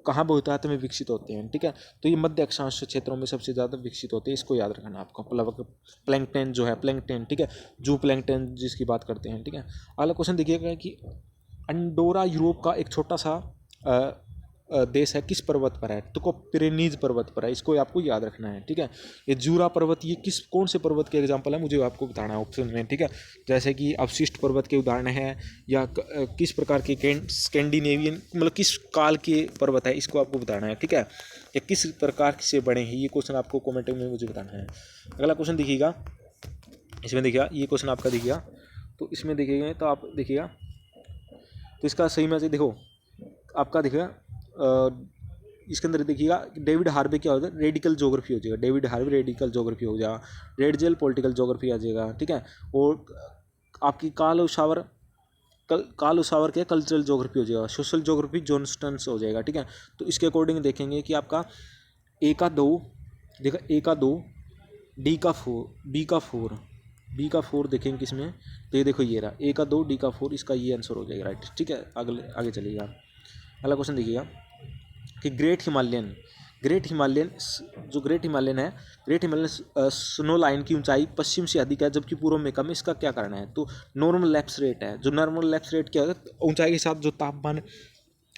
कहाँ बहुतायत में विकसित होते हैं, ठीक है। तो ये मध्य अक्षांश क्षेत्रों में सबसे ज़्यादा विकसित होते हैं, इसको याद रखना आपको। प्लवक, प्लैंकटन जो है, प्लैंकटन, ठीक है, जू प्लैंकटन जिसकी बात करते हैं, ठीक है। अगला क्वेश्चन देखिएगा कि अंडोरा यूरोप का एक छोटा सा देश है, किस पर्वत पर है, तो पिरेनीज पर्वत पर है, इसको आपको याद रखना है, ठीक है। ये जूरा पर्वत, ये कौन से पर्वत के एग्जाम्पल है, मुझे आपको बताना है ऑप्शन में, ठीक है। जैसे कि अवशिष्ट पर्वत के उदाहरण है, या किस प्रकार के स्कैंडिनेवियन, मतलब किस काल के पर्वत है, इसको आपको बताना है, ठीक है। या किस प्रकार से बने हैं, ये क्वेश्चन आपको कॉमेंट में मुझे बताना है। अगला क्वेश्चन देखिएगा, इसमें देखिएगा, ये क्वेश्चन आपका देखिएगा, तो इसमें देखिएगा, तो आप देखिएगा, तो इसका सही में से देखो आपका देखिएगा, इसके अंदर देखिएगा, डेविड हार्वे क्या होता है, रेडिकल ज्योग्राफी हो जाएगा, डेविड हार्वे रेडिकल ज्योग्राफी हो जाएगा, रेडजेल पॉलिटिकल ज्योग्राफी आ जाएगा, ठीक है। और आपकी कार्ल ओसावर क्या कल्चरल ज्योग्राफी हो जाएगा, सोशल ज्योग्राफी जॉनस्टन हो जाएगा, ठीक है। तो इसके अकॉर्डिंग देखेंगे कि आपका ए का 2, देखा, ए का 2, डी का 4, बी का 4 देखेंगे किसमें, तो ये देखो ये रहा, ए का 2, डी का 4, इसका ये आंसर हो जाएगा, राइट, ठीक है। आगे चलिएगा। अगला क्वेश्चन देखिएगा कि ग्रेट हिमालयन स्नो लाइन की ऊंचाई पश्चिम से अधिक है जबकि पूर्व में कम है, इसका क्या कारण है, तो नॉर्मल लैप्स रेट है। जो नॉर्मल लैप्स रेट क्या है, ऊंचाई के साथ जो तापमान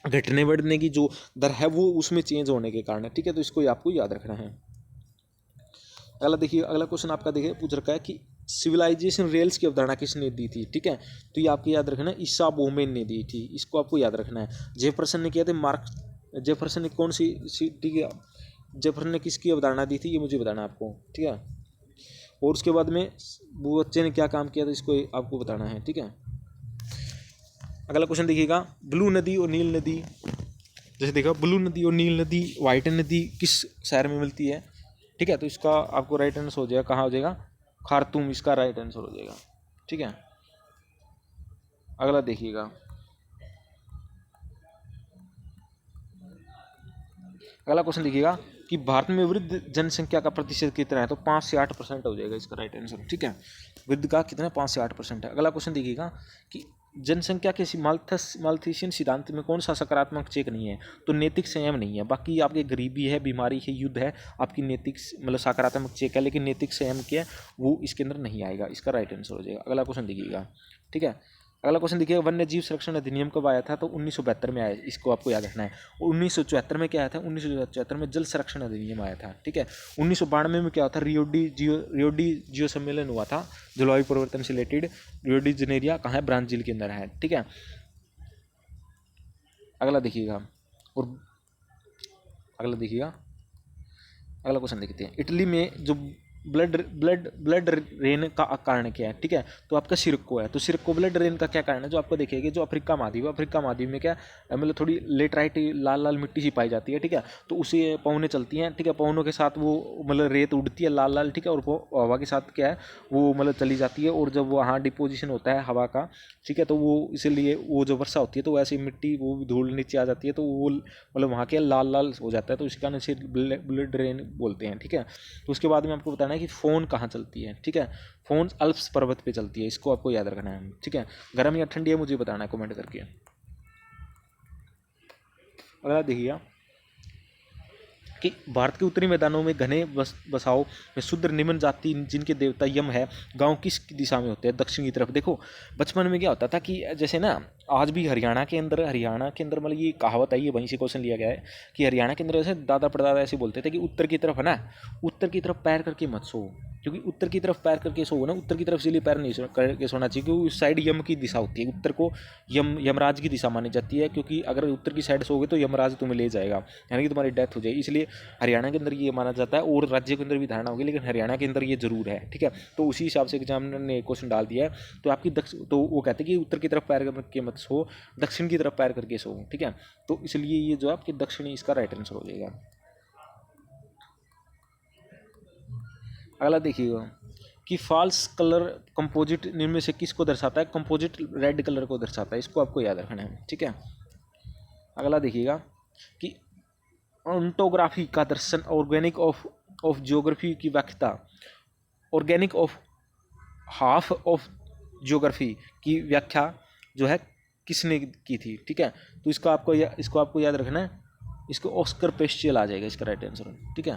घटने बढ़ने की जो दर है वो उसमें चेंज होने के कारण है, ठीक है। तो इसको आपको याद रखना है। अगला देखिए, अगला क्वेश्चन आपका देखिए पूछ रखा है कि सिविलाइजेशन रेल्स की अवधारणा किसने दी थी, ठीक है। तो ये आपको याद रखना है, ईसा बोमेन ने दी थी, इसको आपको याद रखना है। जेफरसन ने किया था, जेफरसन ने कौन सी, ठीक है, जेफरसन ने किसकी अवधारणा दी थी, ये मुझे बताना है आपको, ठीक है। और उसके बाद में वो बच्चे ने क्या काम किया था, इसको आपको बताना है, ठीक है। अगला क्वेश्चन देखिएगा, ब्लू नदी और नील नदी, जैसे देखा, ब्लू नदी और नील नदी, व्हाइट नदी किस शहर में मिलती है, ठीक है। तो इसका आपको राइट आंसर हो जाएगा, कहाँ हो जाएगा, खार्तूम, इसका राइट आंसर हो जाएगा, ठीक है। अगला देखिएगा, अगला क्वेश्चन देखिएगा कि भारत में वृद्ध जनसंख्या का प्रतिशत कितना है, तो 5 से 8% हो जाएगा इसका राइट आंसर, ठीक है। वृद्ध का कितना, 5 से 8% है। अगला क्वेश्चन देखिएगा कि जनसंख्या के माल्थसियन सिद्धांत में कौन सा सकारात्मक चेक नहीं है, तो नैतिक संयम नहीं है। बाकी आपके गरीबी है, बीमारी है, युद्ध है, आपकी नैतिक मतलब सकारात्मक चेक है, लेकिन नैतिक संयम क्या है वो इसके अंदर नहीं आएगा, इसका राइट आंसर हो जाएगा। अगला क्वेश्चन देखिएगा, ठीक है। अगला क्वेश्चन देखिएगा, वन्य जीव संरक्षण अधिनियम कब आया था, तो 1972 में आया, इसको आपको याद रखना है। और 1974 में क्या आया था, 1974 में जल संरक्षण अधिनियम आया था, ठीक है। 1992 में क्या था, रियो डी जियो सम्मेलन हुआ था जलवायु परिवर्तन से रिलेटेड, रियो डी जनेरिया कहाँ है, ब्राजील के अंदर है, ठीक है। अगला देखिएगा, और अगला देखिएगा, अगला क्वेश्चन देखते हैं, इटली में जो ब्लड रेन का कारण क्या है, ठीक है। तो आपका सिरको है, तो सिरको ब्लड रेन का क्या कारण है, जो आपको देखिएगा, जो अफ्रीका महाद्वीप में क्या मतलब थोड़ी लेटराइट लाल मिट्टी सी पाई जाती है, ठीक है। तो उसे पवनें चलती हैं, ठीक है, पवनों के साथ वो मतलब रेत उड़ती है लाल, ठीक है, और वो हवा के साथ क्या है वो मतलब चली जाती है, और जब वहाँ डिपोजिशन होता है हवा का, ठीक है, तो वो इसीलिए वो जो वर्षा होती है तो वैसे मिट्टी वो धूल नीचे आ जाती है, तो वो मतलब वहाँ के लाल हो जाता है, तो इसके कारण से ब्लड रेन बोलते हैं, ठीक है। तो उसके बाद में आपको बताना है कि फोन कहाँ चलती है, ठीक है। फोन अल्प्स पर्वत पे चलती है, इसको आपको याद रखना है, ठीक है। गर्म या ठंडी है मुझे बताना है कमेंट करके। अगला देखिए कि भारत के उत्तरी मैदानों में घने बसाव में शूद्र निम्न जाति जिनके देवता यम है, गांव किस दिशा में होते हैं, दक्षिण की तरफ। देखो बचपन में क्या होता था कि जैसे ना आज भी हरियाणा के अंदर मतलब ये कहावत आई है, वहीं से क्वेश्चन लिया गया है कि हरियाणा के अंदर ऐसे दादा परदादा ऐसे बोलते थे कि उत्तर की तरफ है ना, उत्तर की तरफ पैर करके मत सो, क्योंकि उत्तर की तरफ पैर करके सो ना, उत्तर की तरफ इसलिए पैर नहीं करके सोना चाहिए क्योंकि उस साइड यम की दिशा होती है, उत्तर को यमराज की दिशा मानी जाती है, क्योंकि अगर उत्तर की साइड सोओगे तो यमराज तुम्हें ले जाएगा, यानी कि तुम्हारी डेथ हो जाएगी। इसलिए हरियाणा के अंदर ये माना जाता है, और राज्य के अंदर भी धारणा होगी, लेकिन हरियाणा के अंदर ये जरूर है, ठीक है। तो उसी हिसाब से एग्जामिनर ने क्वेश्चन डाल दिया है। तो आपकी तो वो कहते हैं कि उत्तर की तरफ पैर करके मत सो, दक्षिण की तरफ पैर करके सो, ठीक है। तो इसलिए ये जो आपके दक्षिणी इसका राइट आंसर हो जाएगा। अगला देखिएगा कि फॉल्स कलर कंपोजिट इनमें से किसको दर्शाता है, कंपोजिट रेड कलर को दर्शाता है, इसको आपको याद रखना है, ठीक है। अगला देखिएगा कि ओंटोग्राफी का दर्शन, ऑर्गेनिक ऑफ ज्योग्राफी की व्याख्या, organic of half of geography की व्याख्या जो है किसने की थी, ठीक है। तो इसको आपको याद रखना है, इसको ऑस्कर पेस्टियल आ जाएगा इसका राइट आंसर, ठीक है।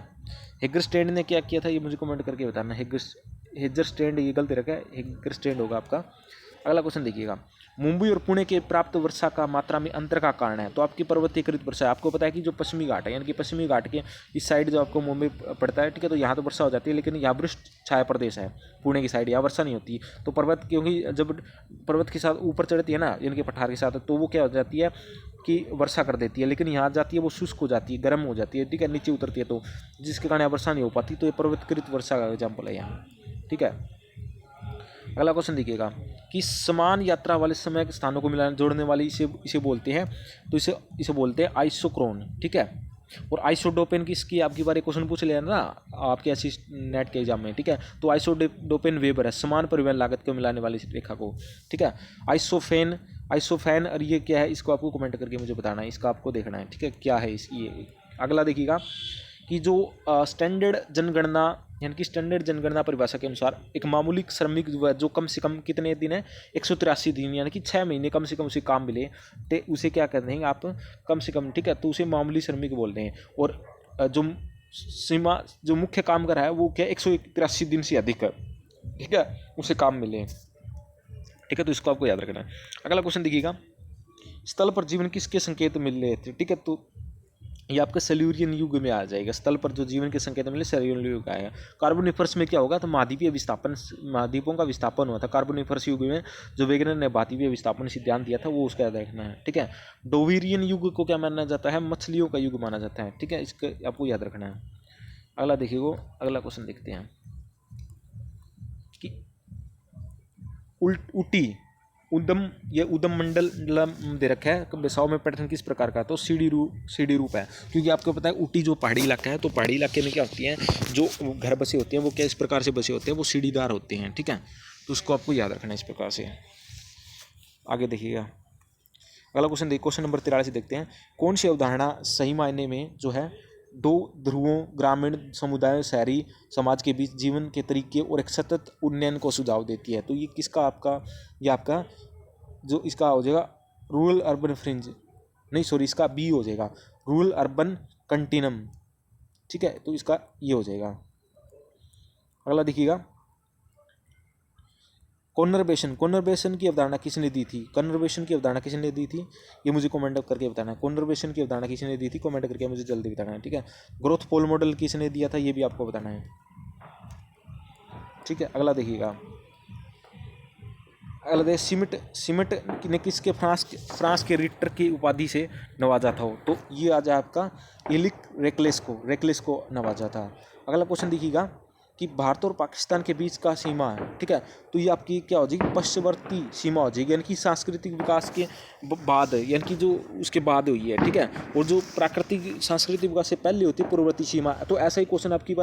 हेगरस्टैंड ने क्या किया था ये मुझे कमेंट करके बताना। हेगरस्टैंड ये गलती रखा है, हेगरस्टैंड होगा आपका। अगला क्वेश्चन देखिएगा, मुंबई और पुणे के प्राप्त वर्षा का मात्रा में अंतर का कारण है। तो आपकी पर्वतीकृत वर्षा है, आपको पता है कि जो पश्चिमी घाट है, यानी कि पश्चिमी घाट के इस साइड जो आपको मुंबई पड़ता है, ठीक है, तो यहाँ तो वर्षा हो जाती है, लेकिन यहाँ वृष्ट छाया प्रदेश है पुणे की साइड, यहाँ वर्षा नहीं होती। तो पर्वत, क्योंकि जब पर्वत के साथ ऊपर चढ़ती है ना, यानी कि पठार के साथ, तो वो क्या हो जाती है कि वर्षा कर देती है, लेकिन यहाँ जाती है वो शुष्क हो जाती है, गर्म हो जाती है, ठीक है, नीचे उतरती है, तो जिसके कारण वर्षा नहीं हो पाती। तो ये पर्वतकृत वर्षा का एग्जाम्पल है यहाँ, ठीक है। अगला क्वेश्चन देखिएगा कि समान यात्रा वाले समय के स्थानों को मिलाने जोड़ने वाली इसे बोलते हैं, तो इसे बोलते हैं आइसोक्रोन, ठीक है। और आइसोडोपेन किसकी आपकी बार क्वेश्चन पूछ लिया ना आपके ऐसी नेट के एग्जाम में, ठीक है। तो आइसोडोपेन वेबर है, समान परिवहन लागत को मिलाने वाली रेखा को, ठीक है। आइसोफेन और ये क्या है, इसको आपको कमेंट करके मुझे बताना है, इसका आपको देखना है, ठीक है, क्या है इसकी। अगला देखिएगा कि जो स्टैंडर्ड जनगणना, यानी कि स्टैंडर्ड जनगणना परिभाषा के अनुसार एक मामूली श्रमिक जो कम से कम कितने दिन है, 183 दिन, यानी कि 6 महीने कम से कम उसे काम मिले, तो उसे क्या कहते हैं आप, कम से कम, ठीक है, तो उसे मामूली श्रमिक बोलते हैं। और जो मुख्य काम कर रहा है वो क्या 183 दिन से अधिक है, ठीक है, उसे काम मिले, ठीक है। तो इसको आपको याद रखना है। अगला क्वेश्चन देखिएगा, स्थल पर जीवन किसके संकेत मिल रहे थे, ठीक है। तो ये आपका सेल्यूरियन युग में आ जाएगा, स्थल पर जो जीवन के संकेत मिले सेल्यूरियन युग आएगा। कार्बोनिफरस में क्या होगा, तो महाद्वीपों का विस्थापन हुआ था कार्बोनिफरस युग में, जो वैज्ञानिक ने महाद्वीपीय विस्थापन सिद्धांत दिया था, वो उसका याद रखना है, ठीक है। डोवेरियन युग को क्या माना जाता है, मछलियों का युग माना जाता है, ठीक है, इसका आपको याद रखना है। अगला देखिएगा, अगला क्वेश्चन देखते हैं कि उदम मंडल दे रखा है, बसाव में पैटर्न किस प्रकार का, तो सीढ़ी रूप है, क्योंकि आपको पता है ऊटी जो पहाड़ी इलाका है, तो पहाड़ी इलाके में क्या होती हैं, जो घर बसे होते हैं वो क्या इस प्रकार से बसे होते हैं, वो सीढ़ीदार होते हैं, ठीक है। तो उसको आपको याद रखना है इस प्रकार से। आगे देखिएगा, अगला क्वेश्चन देखिए, क्वेश्चन नंबर 43 देखते हैं, कौन सी अवधारणा सही मायने में जो है दो ध्रुवों, ग्रामीण समुदाय, शहरी समाज के बीच जीवन के तरीके और एक सतत उन्नयन को सुझाव देती है। तो ये किसका आपका जो इसका हो जाएगा रूरल अर्बन फ्रिंज, नहीं सॉरी, इसका बी हो जाएगा, रूरल अर्बन कंटिनम, ठीक है। तो इसका ये हो जाएगा। अगला देखिएगा, कॉन्वर्बेशन की अवधारणा किसने दी थी, कन्वर्बेशन की अवधारणा किसने दी थी, ये मुझे कमेंट करके बताना है। कॉन्वर्बेशन की अवधारणा किसने दी थी, कमेंट करके मुझे जल्दी बताना है, ठीक है। ग्रोथ पोल मॉडल किसने दिया था, ये भी आपको बताना है, ठीक है। अगला देखिएगा, अगला देखिए, सिमट ने किसके फ्रांस के रिटर की उपाधि से नवाजा था, तो ये आ जाए आपका इलिक रेकलेस को नवाजा था। अगला क्वेश्चन देखिएगा कि भारत और पाकिस्तान के बीच का सीमा है, ठीक है। तो ये आपकी क्या हो जाएगी, पश्चिमवर्ती सीमा हो जाएगी, यानी कि सांस्कृतिक विकास के बाद, यानी कि जो उसके बाद हुई है, ठीक है। और जो प्राकृतिक सांस्कृतिक विकास से पहले होती है पूर्ववर्ती सीमा। तो ऐसा ही क्वेश्चन आपकी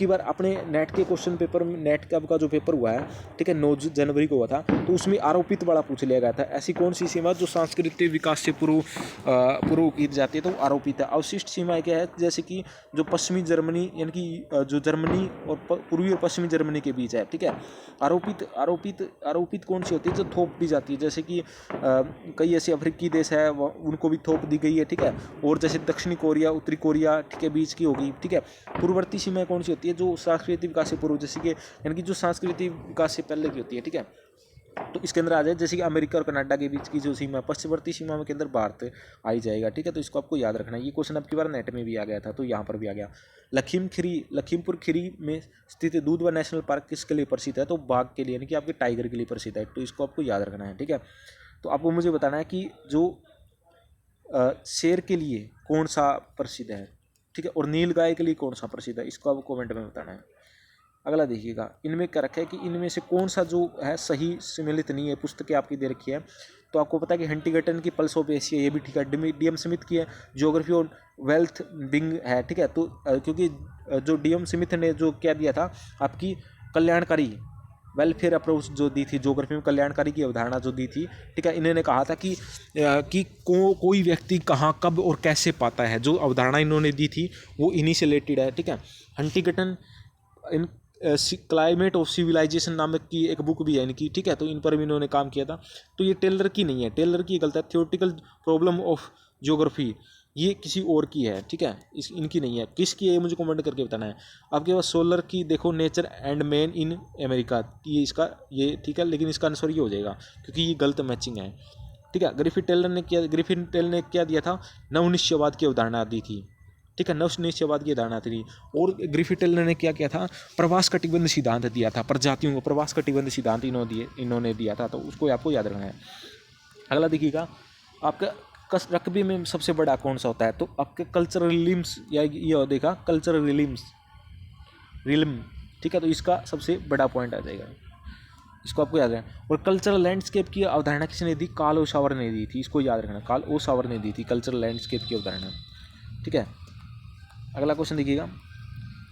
बार अपने नेट के क्वेश्चन पेपर में, नेट का जो पेपर हुआ है, ठीक है, 9 जनवरी को हुआ था, तो उसमें आरोपित वाला पूछ लिया गया था, ऐसी कौन सी सीमा जो सांस्कृतिक विकास से पूर्व की जाती है, तो आरोपित है। अवशिष्ट सीमाएं क्या है, जैसे कि जो पश्चिमी जर्मनी, यानी कि जो जर्मनी और पूर्वी और पश्चिमी जर्मनी के बीच है, ठीक है। आरोपित कौन सी होती है, जो थोप दी जाती है, जैसे कि कई ऐसे अफ्रीकी देश है उनको भी थोप दी गई है, ठीक है। और जैसे दक्षिणी कोरिया, उत्तरी कोरिया, ठीक है, बीच की होगी, ठीक है। पूर्ववर्ती सीमाएं कौन सी होती है, जो सांस्कृतिक विकास से पूर्व, जैसे कि यानी कि जो सांस्कृतिक विकास से पहले की होती है, ठीक है। तो इसके अंदर आ जाए जैसे कि अमेरिका और कनाडा के बीच की जो सीमा, पश्चिमवर्ती सीमा के अंदर भारत आ ही जाएगा, ठीक है। तो इसको आपको याद रखना है। ये क्वेश्चन अब की बार नेट में भी आ गया था, तो यहाँ पर भी आ गया। लखीमपुर खीरी में स्थित दूधवा नेशनल पार्क किसके लिए प्रसिद्ध है? तो बाघ के लिए, यानी कि आपके टाइगर के लिए प्रसिद्ध है। तो इसको आपको याद रखना है, ठीक है। तो आपको मुझे बताना है कि जो शेर के लिए कौन सा प्रसिद्ध है, ठीक है, और नीलगाय के लिए कौन सा प्रसिद्ध है, इसको आपको कमेंट में बताना है। अगला देखिएगा, इनमें क्या रखा है कि इनमें से कौन सा जो है सही सम्मिलित नहीं है। पुस्तकें आपकी दे रखी है, तो आपको पता है कि हंटिंगटन की पल्स ऑफ एशिया, ये भी ठीक है। डीएम स्मिथ की है ज्योग्राफी और वेल्थ बिंग है, ठीक है। तो क्योंकि जो डीएम स्मिथ ने जो क्या दिया था आपकी कल्याणकारी वेलफेयर अप्रोच जो दी थी, ज्योग्राफी में कल्याणकारी की अवधारणा जो दी थी, ठीक है। इन्होंने कहा था कि कोई व्यक्ति कहाँ कब और कैसे पाता है, जो अवधारणा इन्होंने दी थी वो इन्हीं से रिलेटेड है, ठीक है। Huntington in climate of civilization नामक की एक बुक भी है इनकी, ठीक है। तो इन पर भी इन्होंने काम किया था। तो ये टेलर की नहीं है, टेलर की गलत है। थियोरेटिकल प्रॉब्लम ऑफ ज्योग्राफी ये किसी और की है, ठीक है, इनकी नहीं है। किसकी है मुझे कमेंट करके बताना है। आपके पास सोलर की देखो, nature and man in America, ये इसका ये ठीक है, लेकिन इसका आंसर ये हो जाएगा क्योंकि ये गलत मैचिंग है, ठीक है। ग्रिफिथ टेलर ने क्या दिया था? नवनिश्चयवाद की अवधारणा दी थी, ठीक है। नवनिश्चयवाद की धारणा थी। और ग्रिफिथ टेलर ने क्या किया था? प्रवास कटिबंध सिद्धांत दिया था, प्रजातियों को प्रवास कटिबंध सिद्धांत इन्होंने दिया था। तो उसको आपको याद रखना है। अगला देखिएगा, आपका रकबे में सबसे बड़ा कौन सा होता है? तो आपके कल्चरल रिलिम्स, या ये देखा कल्चरल रिलिम, ठीक है। तो इसका सबसे बड़ा पॉइंट आ जाएगा, इसको आपको याद रखना। और कल्चरल लैंडस्केप की अवधारणा किसने दी? कार्ल ओसावर ने दी थी, इसको याद रखना। कार्ल ओसावर ने दी थी कल्चरल लैंडस्केप की अवधारणा, ठीक है। अगला क्वेश्चन देखिएगा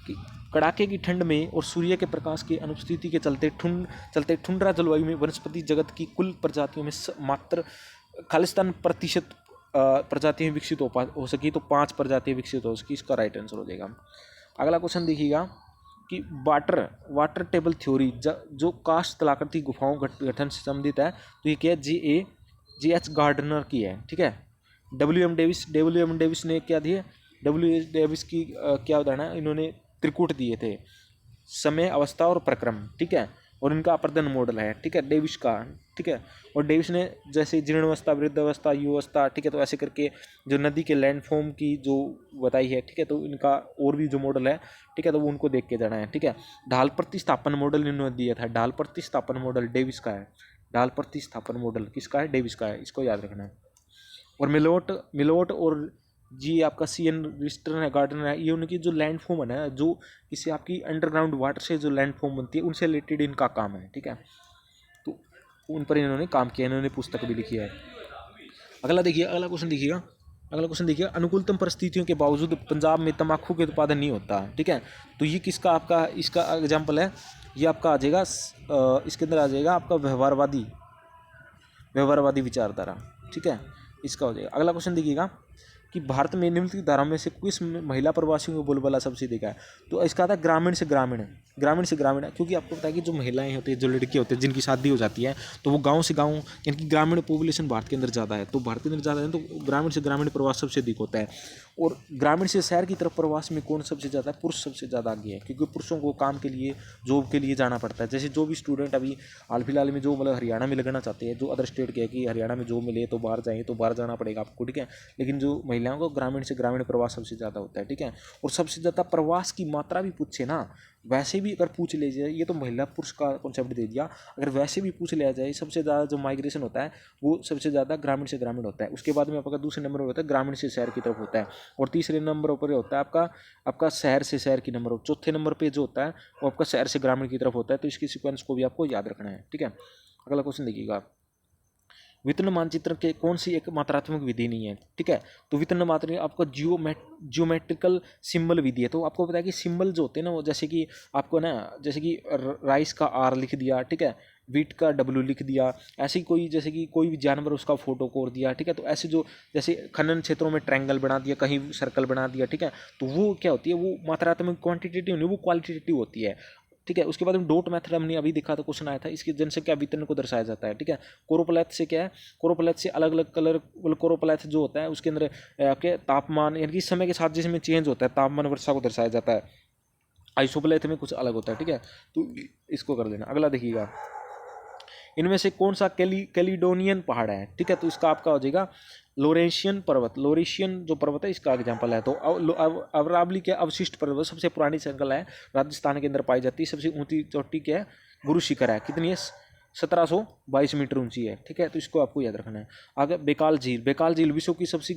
कि कड़ाके की ठंड में और सूर्य के प्रकाश की अनुपस्थिति के चलते ठुंड्रा जलवायु में वनस्पति जगत की कुल प्रजातियों में मात्र खालिस्तान प्रतिशत प्रजातियां विकसित हो सकी, तो 5 प्रजातियां विकसित हो सकी, इसका राइट आंसर हो जाएगा। अगला क्वेश्चन देखिएगा कि वाटर टेबल थ्योरी जो कास्ट तलाकृति गुफाओं गठन से संबंधित है, तो ये क्या है? J.H. गार्डनर की है, ठीक है। W.M. डेविस ने क्या दिए? W.H. डेविस की क्या अवधारणा? इन्होंने त्रिकूट दिए थे, समय, अवस्था और प्रक्रम, ठीक है। और इनका अपर्दन मॉडल है, ठीक है, डेविस का, ठीक है। और डेविस ने जैसे जीर्णावस्था, वृद्धावस्था, युवावस्था, ठीक है, तो ऐसे करके जो नदी के लैंडफॉर्म की जो बताई है, ठीक है। तो इनका और भी जो मॉडल है, ठीक है, तो वो उनको देख के जाना है, ठीक है। ढाल प्रतिस्थापन मॉडल इन्होंने दिया था, ढाल प्रतिस्थापन मॉडल डेविस का है। ढाल प्रतिस्थापन मॉडल किसका है? डेविस का है, इसको याद रखना है। और मिलोट और जी आपका CN विस्टर्न है, गार्डनर है, ये उनकी जो लैंडफॉर्म है ना, जो इससे आपकी अंडरग्राउंड वाटर से जो लैंडफॉर्म बनती है, उनसे रिलेटेड इनका काम है, ठीक है। तो उन पर इन्होंने काम किया, इन्होंने पुस्तक भी लिखी है। अगला देखिए, अगला क्वेश्चन देखिए, अनुकूलतम परिस्थितियों के बावजूद पंजाब में तंबाकू के उत्पादन नहीं होता, ठीक है। तो ये किसका आपका इसका एग्जाम्पल है? ये आपका आ जाएगा, इसके अंदर आ जाएगा आपका व्यवहारवादी विचारधारा, ठीक है, इसका हो जाएगा। अगला क्वेश्चन देखिएगा कि भारत में निम्नलिखित धाराओं में से किस महिला प्रवासियों को बोलबाला सबसे देखा है? तो इसका आता है ग्रामीण से ग्रामीण, क्योंकि आपको पता है कि जो महिलाएं होती हैं, जो लड़कियां होती हैं, जिनकी शादी हो जाती है, तो वो गांव से गांव, यानी कि ग्रामीण पॉपुलेशन भारत के अंदर ज़्यादा है, तो भारत के अंदर ज़्यादा है, तो ग्रामीण से ग्रामीण प्रवास सबसे अधिक होता है। और ग्रामीण से शहर की तरफ प्रवास में कौन सबसे ज़्यादा है? पुरुष सबसे ज़्यादा आगे है, क्योंकि पुरुषों को काम के लिए, जॉब के लिए जाना पड़ता है। जैसे जो भी स्टूडेंट अभी हाल फिलहाल में जो मतलब हरियाणा में लगना चाहते हैं, जो अदर स्टेट के है कि हरियाणा में जॉब मिले तो बाहर जाएँ, तो बाहर जाना पड़ेगा आपको, ठीक है। लेकिन जो महिलाओं को ग्रामीण से ग्रामीण प्रवास सबसे ज़्यादा होता है, ठीक है। और सबसे ज़्यादा प्रवास की मात्रा भी पूछे ना, वैसे भी अगर पूछ ले जाए, ये तो महिला पुरुष का कॉन्सेप्ट दे दिया, अगर वैसे भी पूछ लिया जाए, सबसे ज़्यादा जो माइग्रेशन होता है वो सबसे ज़्यादा ग्रामीण से ग्रामीण होता है। उसके बाद में आपका दूसरे नंबर पर होता है ग्रामीण से शहर की तरफ होता है, और तीसरे नंबर पर होता है आपका शहर से शहर की नंबर, चौथे नंबर पर जो होता है वो आपका शहर से ग्रामीण की तरफ होता है। तो इसकी सीक्वेंस को भी आपको याद रखना है, ठीक है। अगला क्वेश्चन देखिएगा, वितरण मानचित्र के कौन सी एक मात्रात्मक विधि नहीं है, ठीक है। तो वितरण मात्र आपका जियोमेट्रिकल सिंबल विधि है। तो आपको पता है कि सिंबल जो होते हैं ना, वो जैसे कि आपको ना, जैसे कि राइस का R लिख दिया, ठीक है, वीट का W लिख दिया, ऐसे ही कोई जैसे कि कोई भी जानवर उसका फोटो कोर दिया, ठीक है। तो ऐसे जो जैसे खनन क्षेत्रों में ट्रायंगल बना दिया, कहीं सर्कल बना दिया, ठीक है। तो वो क्या होती है? वो मात्रात्मक क्वांटिटेटिव नहीं, वो क्वालिटेटिव होती है, ठीक है। उसके बाद में डॉट मेथड हमने अभी देखा था, क्वेश्चन आया था, इसके जनसंख्या वितरण को दर्शाया जाता है, ठीक है। कोरोप्लेथ से क्या है? कोरोप्लेथ से अलग अलग कलर, कोरोप्लेथ जो होता है उसके अंदर आपके तापमान, यानी कि समय के साथ जिसमें चेंज होता है तापमान, वर्षा को दर्शाया जाता है। आइसोप्लेथ में कुछ अलग होता है, ठीक है। तो इसको कर लेना। अगला देखिएगा, इनमें से कौन सा कैलिडोनियन पहाड़ है, ठीक है, तो इसका आपका हो जाएगा लोरेशियन पर्वत। लोरेशियन जो पर्वत है इसका एग्जाम्पल है। तो अरावली क्या अवशिष्ट पर्वत सबसे पुरानी श्रृंखला है, राजस्थान के अंदर पाई जाती है। सबसे ऊंची चोटी क्या है, गुरु शिखर है, कितनी है, 1722 मीटर ऊंची है, ठीक है, तो इसको आपको याद रखना है। आगे बेकाल झील, बेकाल झील विश्व की सबसे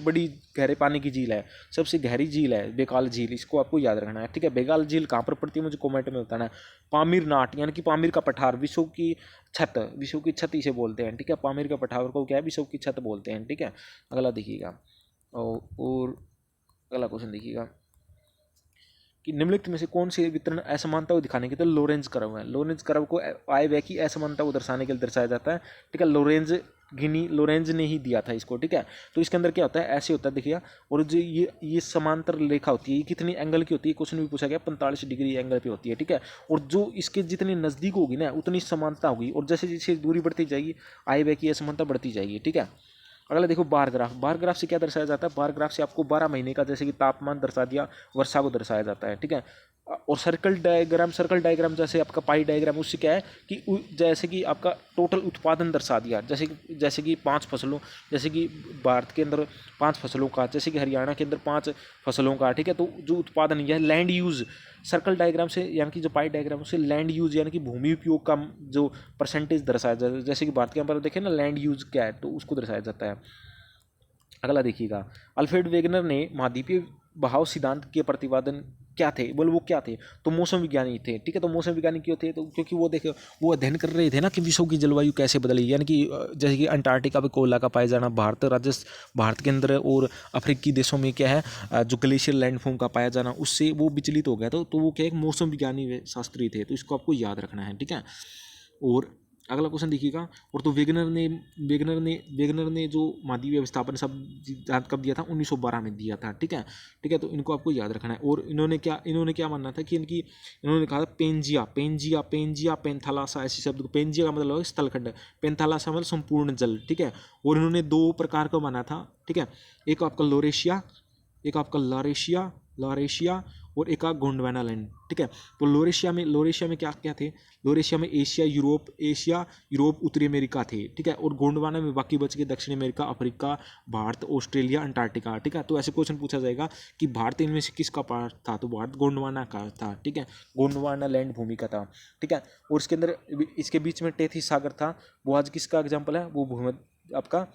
बड़ी गहरे पानी की झील है, सबसे गहरी झील है बेकाल झील, इसको आपको याद रखना है, ठीक है। बेकाल झील कहाँ पर पड़ती है मुझे कमेंट में बताना है। पामीर नाट यानी कि पामीर का पठार, विश्व की छत इसे बोलते हैं, ठीक है। पामीर का पठार को क्या है, विश्व की छत बोलते हैं, ठीक है। अगला देखिएगा, और अगला क्वेश्चन देखिएगा कि निम्नलिखित में से कौन सी वितरण असमानता को दिखाने के लिए लोरेंज कर्व है। लोरेंज कर्व को आय की असमानता को दर्शाने के लिए दर्शाया जाता है, ठीक है। लोरेंज ने ही दिया था इसको, ठीक है। तो इसके अंदर क्या होता है, ऐसे होता है देखिए, और जो ये समांतर रेखा होती है, ये कितनी एंगल की होती है, क्वेश्चन भी पूछा गया, 45 डिग्री एंगल पे होती है, ठीक है। और जो इसके जितनी नज़दीक होगी ना उतनी समानता होगी, और जैसे जैसे दूरी बढ़ती जाएगी आय की असमानता बढ़ती जाएगी, ठीक है। अगला देखो बार ग्राफ। बार ग्राफ से क्या दर्शाया जाता है, बार ग्राफ से आपको 12 महीने का जैसे कि तापमान दर्शा दिया, वर्षा को दर्शाया जाता है, ठीक है। और सर्कल डायग्राम जैसे आपका पाई डायग्राम, उससे क्या है कि जैसे कि आपका टोटल उत्पादन दर्शा दिया, जैसे कि 5 फसलों, जैसे कि भारत के अंदर 5 फसलों का, जैसे कि हरियाणा के अंदर 5 फसलों का, ठीक है। तो जो उत्पादन यह लैंड यूज़ सर्कल डायग्राम से यानी कि जो पाई डायग्राम से लैंड यूज यानी कि भूमि उपयोग का जो परसेंटेज दर्शाया जाता है, जैसे कि भारत के अंदर देखें ना लैंड यूज क्या है, तो उसको दर्शाया जाता है। अगला देखिएगा, अल्फ्रेड वेगनर ने महाद्वीपीय बहाव सिद्धांत के प्रतिपादन क्या थे, बोले वो क्या थे, तो मौसम विज्ञानी थे, ठीक है। तो मौसम विज्ञानी क्यों थे, तो क्योंकि वो देखे वो अध्ययन कर रहे थे ना कि विश्व की जलवायु कैसे बदली, यानी कि जैसे कि अंटार्कटिका पे कोयला का पाया जाना, भारत के अंदर और अफ्रीकी देशों में क्या है जो ग्लेशियर लैंडफॉर्म का पाया जाना, उससे वो विचलित हो गया। तो वो क्या एक मौसम विज्ञानी शास्त्री थे, तो इसको आपको याद रखना है, ठीक है। और अगला क्वेश्चन देखिएगा, और तो वेगनर ने जो महाद्वीपीय विस्थापन सब सिद्धांत कब दिया था, 1912 में दिया था, ठीक है। तो इनको आपको याद रखना है। और इन्होंने क्या मानना था कि इन्होंने कहा था पेंजिया पेंथालासा, ऐसे शब्द को, पेंजिया का मतलब है स्थलखंड, पेंथालासा मतलब संपूर्ण जल, ठीक है। और इन्होंने 2 प्रकार का माना था, ठीक है। एक आपका लोरेशिया और एक गोंडवाना लैंड, ठीक है। तो लोरेशिया में क्या क्या थे, लोरेशिया में एशिया यूरोप उत्तरी अमेरिका थे, ठीक है। और गोंडवाना में बाकी बच गए दक्षिण America, Africa, Bharat, Australia, Antarctica, ठीक है। तो ऐसे क्वेश्चन पूछा जाएगा कि भारत इनमें से किसका पार्ट था, तो भारत गोंडवाना का था, ठीक है। गोंडवाना लैंड भूमि का था, ठीक है। और इसके अंदर इसके बीच में टेथी सागर था, वो आज किसका एग्जाम्पल है, वो भूमध्य आपका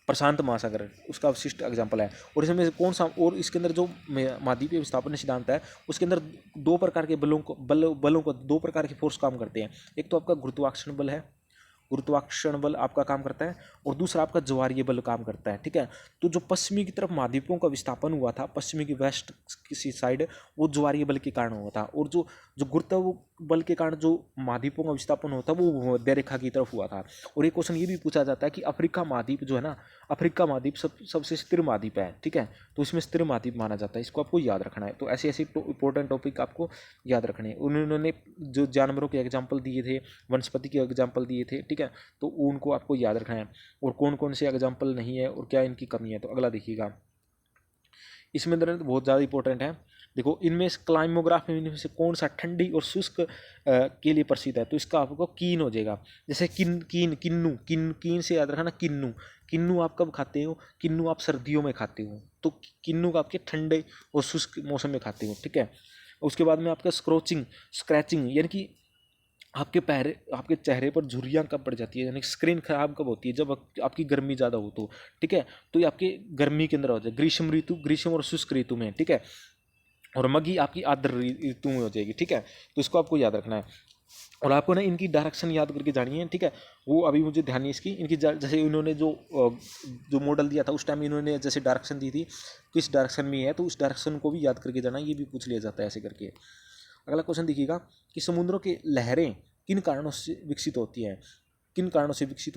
प्रशांत महासागर, उसका विशिष्ट एग्जाम्पल है। और इसमें से कौन सा, और इसके अंदर जो महाद्वीपीय विस्थापन सिद्धांत है उसके अंदर 2 प्रकार के बलों को 2 प्रकार के फोर्स काम करते हैं। एक तो आपका गुरुत्वाकर्षण बल आपका काम करता है, और दूसरा आपका ज्वारीय बल काम करता है, ठीक है। तो जो पश्चिमी की तरफ महाद्वीपों का विस्थापन हुआ था, पश्चिमी की वेस्ट किसी साइड, वो ज्वारीय बल के कारण हुआ था। और जो जो गुरुत्व बल के कारण जो महाद्वीपों का विस्थापन होता है वो मध्य रेखा की तरफ हुआ था। और एक क्वेश्चन ये भी पूछा जाता है कि अफ्रीका महाद्वीप जो है ना, अफ्रीका महाद्वीप सबसे स्थिर महाद्वीप है, ठीक है। तो इसमें स्थिर महाद्वीप माना जाता है, इसको आपको याद रखना है। तो ऐसे इंपॉर्टेंट टॉपिक आपको याद रखने हैं। उन्होंने जो जानवरों के एग्जाम्पल दिए थे, वनस्पति के एग्जाम्पल दिए थे, ठीक है। तो उनको आपको याद रखना है, और कौन कौन से एग्जाम्पल नहीं है और क्या इनकी कमी है। तो अगला देखिएगा, इसमें बहुत ज़्यादा इंपॉर्टेंट है। देखो, इनमें क्लाइमोग्राफ में इनमें से कौन सा ठंडी और शुष्क के लिए प्रसिद्ध है, तो इसका आपको कीन हो जाएगा। जैसे कीन से याद रखना, किन्नू आप कब खाते हो, किन्नू आप सर्दियों में खाते हो, तो किन्नू का आपके ठंडे और शुष्क मौसम में खाते हो, ठीक है। उसके बाद में आपका स्क्रैचिंग यानी कि आपके चेहरे पर झुर्रियाँ कब पड़ जाती है, यानी स्क्रीन खराब कब होती है, जब आपकी गर्मी ज़्यादा हो तो, ठीक है। तो ये आपके गर्मी के अंदर हो जाए, ग्रीष्म और शुष्क ऋतु में, ठीक है। और मगी आपकी आर्द्र ऋतु में हो जाएगी, ठीक है। तो इसको आपको याद रखना है, और आपको ना इनकी डायरेक्शन याद करके जानी है, ठीक है। वो अभी मुझे ध्यान नहीं इसकी, इनकी जैसे इन्होंने जो मॉडल दिया था उस टाइम इन्होंने जैसे डायरेक्शन दी थी, किस डायरेक्शन में है, तो उस डायरेक्शन को भी याद करके जाना, ये भी पूछ लिया जाता है ऐसे करके। अगला क्वेश्चन देखिएगा कि समुद्रों की लहरें किन कारणों से विकसित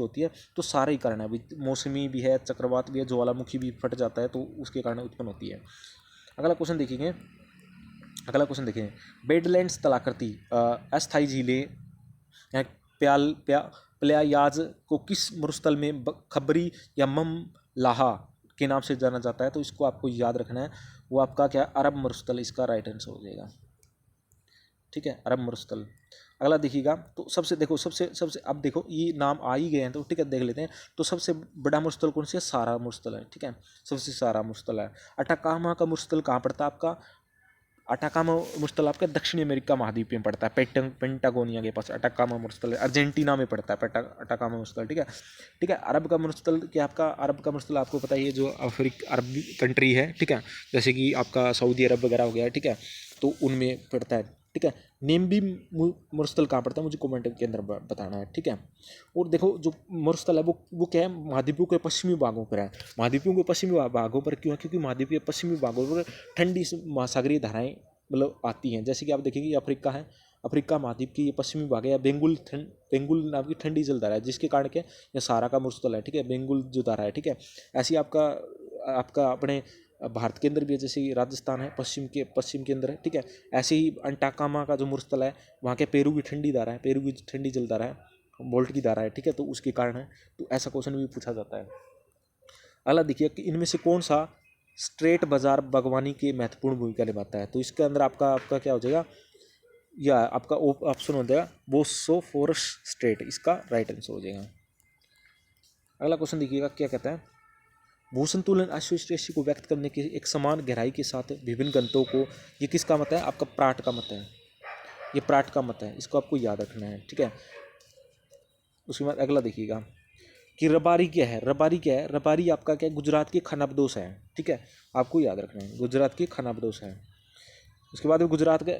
होती है, तो सारे ही कारण है, मौसमी भी है, चक्रवात भी है, ज्वालामुखी भी फट जाता है, तो उसके कारण उत्पन्न होती है। अगला क्वेश्चन देखेंगे, बेडलैंड्स तलाकृति अस्थायी झीलें प्यायाज को किस मरुस्थल में खबरी या ममलाहा के नाम से जाना जाता है, तो इसको आपको याद रखना है। वो आपका क्या, अरब मरुस्थल इसका राइट आंसर हो जाएगा, ठीक है, अरब मरुस्थल। अगला देखिएगा, तो सबसे देखो सबसे सबसे अब देखो ये नाम आ ही गए हैं तो ठीक है देख लेते हैं। तो सबसे बड़ा मुश्तल कौन सी है? सारा मुश्तल है, ठीक है, सबसे सारा मुश्तल है। अटाकामा का मुश्तल कहाँ पड़ता है आपका? अटाकामा मुश्तल आपका दक्षिण अमेरिका महाद्वीप में पड़ता है, पेंटागोनिया के पास अटाकामा मुश्तल है, अर्जेंटीना में पड़ता है अटाकामा मुश्तल, ठीक है। ठीक है, अरब का मुश्तल क्या आपका? अरब का मुश्तल आपको पता ही है, जो अरब कंट्री है, ठीक है, जैसे कि आपका सऊदी अरब वगैरह हो गया, ठीक है, तो उनमें पड़ता है, ठीक है। नेम्बी मुश्तल कहाँ पड़ता है? मुझे कमेंट के अंदर बताना है, ठीक है। और देखो जो मुश्तल है वो क्या है? महाद्वीपों के पश्चिमी भागों पर है। महाद्वीपों के पश्चिमी भागों पर क्यों है? क्योंकि महाद्वीप के पश्चिमी भागों पर ठंडी महासागरीय धाराएं मतलब आती हैं। जैसे कि आप देखेंगे अफ्रीका है, अफ्रीका महाद्वीप की ये पश्चिमी भाग है, या बेंगुल नाम की ठंडी जलधारा है, जिसके कारण क्या यह सारा का मुश्तल है, ठीक है, बेंगुल जो धारा है, ठीक है। ऐसी आपका आपका अपने भारत के अंदर भी है, जैसे राजस्थान है पश्चिम के अंदर है, ठीक है। ऐसे ही अंटाकामा का जो मुश्तल है, वहाँ के पेरू की ठंडी धारा है, पेरू की ठंडी जलधारा है, बोल्ट की धारा है, ठीक है, तो उसके कारण है। तो ऐसा क्वेश्चन भी पूछा जाता है। अगला देखिए कि इनमें से कौन सा स्ट्रेट बाजार बागवानी की महत्वपूर्ण भूमिका निभाता है? तो इसके अंदर आपका क्या हो जाएगा, या आपका ऑप्शन हो जाएगा बोसोफोरस स्ट्रेट, इसका राइट आंसर हो जाएगा। अगला क्वेश्चन देखिएगा क्या कहता है, भूसंतुलन एसोसिएशन को व्यक्त करने की एक समान गहराई के साथ विभिन्न गणितों को, ये किसका मत है? आपका प्राट का मत है, ये प्राट का मत है, इसको आपको याद रखना है, ठीक है। उसके बाद अगला देखिएगा कि रबारी क्या है? रबारी क्या है? रबारी आपका क्या है? गुजरात की खानाबदोश है, ठीक है, आपको याद रखना है, गुजरात की खानाबदोश है। उसके बाद गुजरात का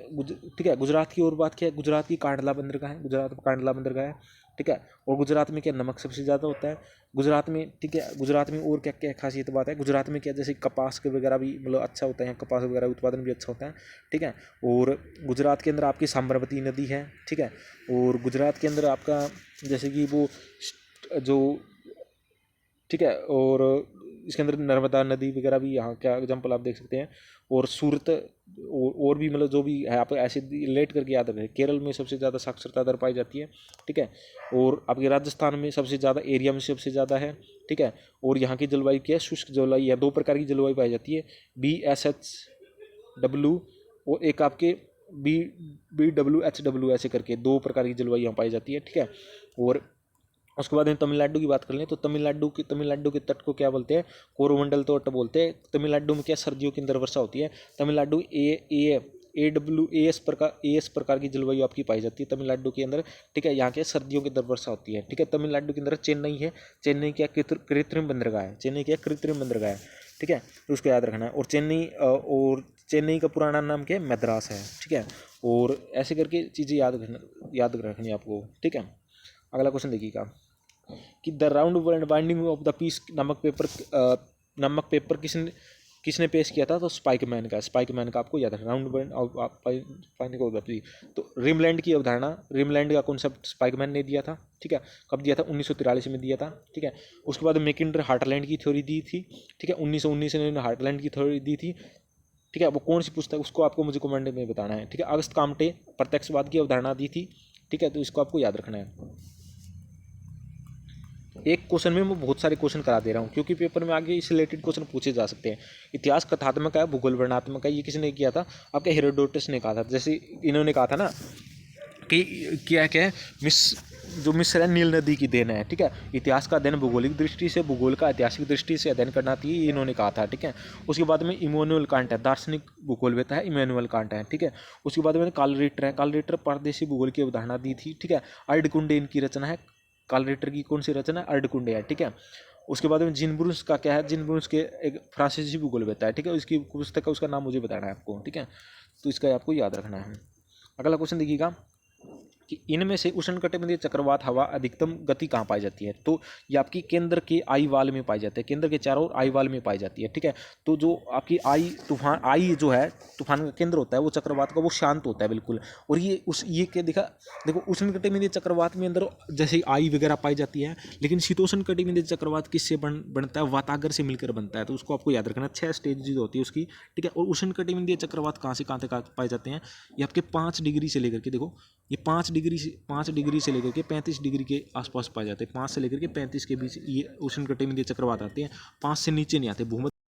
ठीक है, गुजरात की और बात क्या है? गुजरात की कांडला बंदरगाह है, गुजरात में कांडला बंदरगाह है, ठीक है। और गुजरात में क्या नमक सबसे ज़्यादा होता है गुजरात में, ठीक है। गुजरात में और क्या क्या खासियत बात है? गुजरात में क्या जैसे कपास के वगैरह भी मतलब अच्छा होता है, कपास वगैरह उत्पादन भी अच्छा होता है, ठीक है। और गुजरात के अंदर आपकी साबरमती नदी है, ठीक है। और गुजरात के अंदर आपका जैसे कि वो जो, ठीक है, और इसके अंदर नर्मदा नदी वगैरह भी यहाँ का एग्जाम्पल आप देख सकते हैं। और सूरत और भी मतलब जो भी है आप ऐसे रिलेट करके याद रखें। केरल में सबसे ज़्यादा साक्षरता दर पाई जाती है, ठीक है। और आपके राजस्थान में सबसे ज़्यादा एरिया में सबसे ज़्यादा है, ठीक है। और यहाँ की जलवायु क्या है? शुष्क जलवायु है। दो प्रकार की जलवायु पाई जाती है, BSHW और एक आपके BWHW, ऐसे करके दो प्रकार की जलवायु यहाँ पाई जाती है, ठीक है। और उसके बाद में तमिलनाडु की बात कर लें तो तमिलनाडु के तट को क्या बोलते हैं? कोरोमंडल तट बोलते हैं। तमिलनाडु में क्या सर्दियों के अंदर वर्षा होती है। तमिलनाडु AS प्रकार की जलवायु आपकी पाई जाती है तमिलनाडु के अंदर, ठीक है। यहाँ के सर्दियों के अंदर वर्षा होती है, ठीक है। तमिलनाडु के अंदर चेन्नई है, चेन्नई क्या कृत्रिम बंदरगाह है, चेन्नई क्या कृत्रिम बंदरगाह है, ठीक है, तो उसको याद रखना है। और चेन्नई का पुराना नाम क्या है? मद्रास है, ठीक है। और ऐसे करके चीज़ें याद रखनी है आपको, ठीक है। अगला क्वेश्चन देखिएगा कि the round binding of the peace नमक पेपर किसने पेश किया था? तो स्पाइकमैन का आपको याद है। Round binding of the peace, तो रिमलैंड की अवधारणा, रिमलैंड का कॉन्सेप्ट स्पाइकमैन ने दिया था, ठीक है। कब दिया था? 1943 में दिया था, ठीक है। उसके बाद मैकिन्डर हार्टलैंड की थ्योरी दी थी, ठीक है, 1919 में इन्होंने हार्टलैंड की थ्योरी दी थी, ठीक है। वो कौन सी पुस्तक, उसको आपको मुझे कमेंट में बताना है, ठीक है। अगस्त काम्टे प्रत्यक्षवाद की अवधारणा दी थी, ठीक है, तो इसको आपको याद रखना है। एक क्वेश्चन में मैं बहुत सारे क्वेश्चन करा दे रहा हूँ क्योंकि पेपर में आगे इस रिलेटेड क्वेश्चन पूछे जा सकते हैं। इतिहास कथात्मक है, भूगोल वर्णनात्मक है, ये किसने किया था? आपके हेरोडोटस ने कहा था। जैसे इन्होंने कहा था ना कि क्या है, मिस्र है नील नदी की देन है, ठीक है। इतिहास का अध्ययन भौगोलिक दृष्टि से, भूगोल का ऐतिहासिक दृष्टि से अध्ययन करना चाहिए, इन्होंने कहा था, ठीक है। उसके बाद में इमैनुअल कांट है, दार्शनिक भूगोलवेत्ता है इमैनुअल कांट है, ठीक है। उसके बाद में कार्ल रिटर पारदेशी भूगोल की अवधारणा दी थी, ठीक है। अर्धकुंडे इनकी रचना है, कार्ल रिटर की कौन सी रचना है? अर्धकुंडे है, ठीक है। उसके बाद में जीन ब्रूस का क्या है? जीन ब्रूस के एक फ्रांसीसी भूगोलवेत्ता है, ठीक है। उसकी पुस्तक का उसका नाम मुझे बताना है आपको, ठीक है, तो इसका आपको याद रखना है। अगला क्वेश्चन देखिएगा कि इनमें से उष्णकटिबंधीय चक्रवात हवा अधिकतम गति कहाँ पाई जाती है? तो ये आपकी केंद्र के आई वाल में पाई जाती है, केंद्र के चारों ओर आई वाल में पाई जाती है, ठीक है। तो जो आपकी आई जो है तूफान का केंद्र होता है, वो चक्रवात का वो शांत होता है बिल्कुल। और ये क्या देखो उष्णकटिबंधीय चक्रवात में अंदर जैसे आई वगैरह पाई जाती है, लेकिन शीतोष्णकटिबंधीय चक्रवात किससे बनता है? वातागर से मिलकर बनता है, तो उसको आपको याद रखना। 6 स्टेज होती है उसकी, ठीक है। और उष्णकटिबंधीय चक्रवात कहाँ से कहाँ तक पाए जाते हैं? ये आपके 5 डिग्री से लेकर के, देखो ये 5 डिग्री से लेकर के 35 डिग्री के आसपास पाए जाते हैं। 5 से लेकर के 35 के बीच ये उष्णकटिबंधीय चक्रवात आते हैं, 5 से नीचे नहीं आते। भूमध्य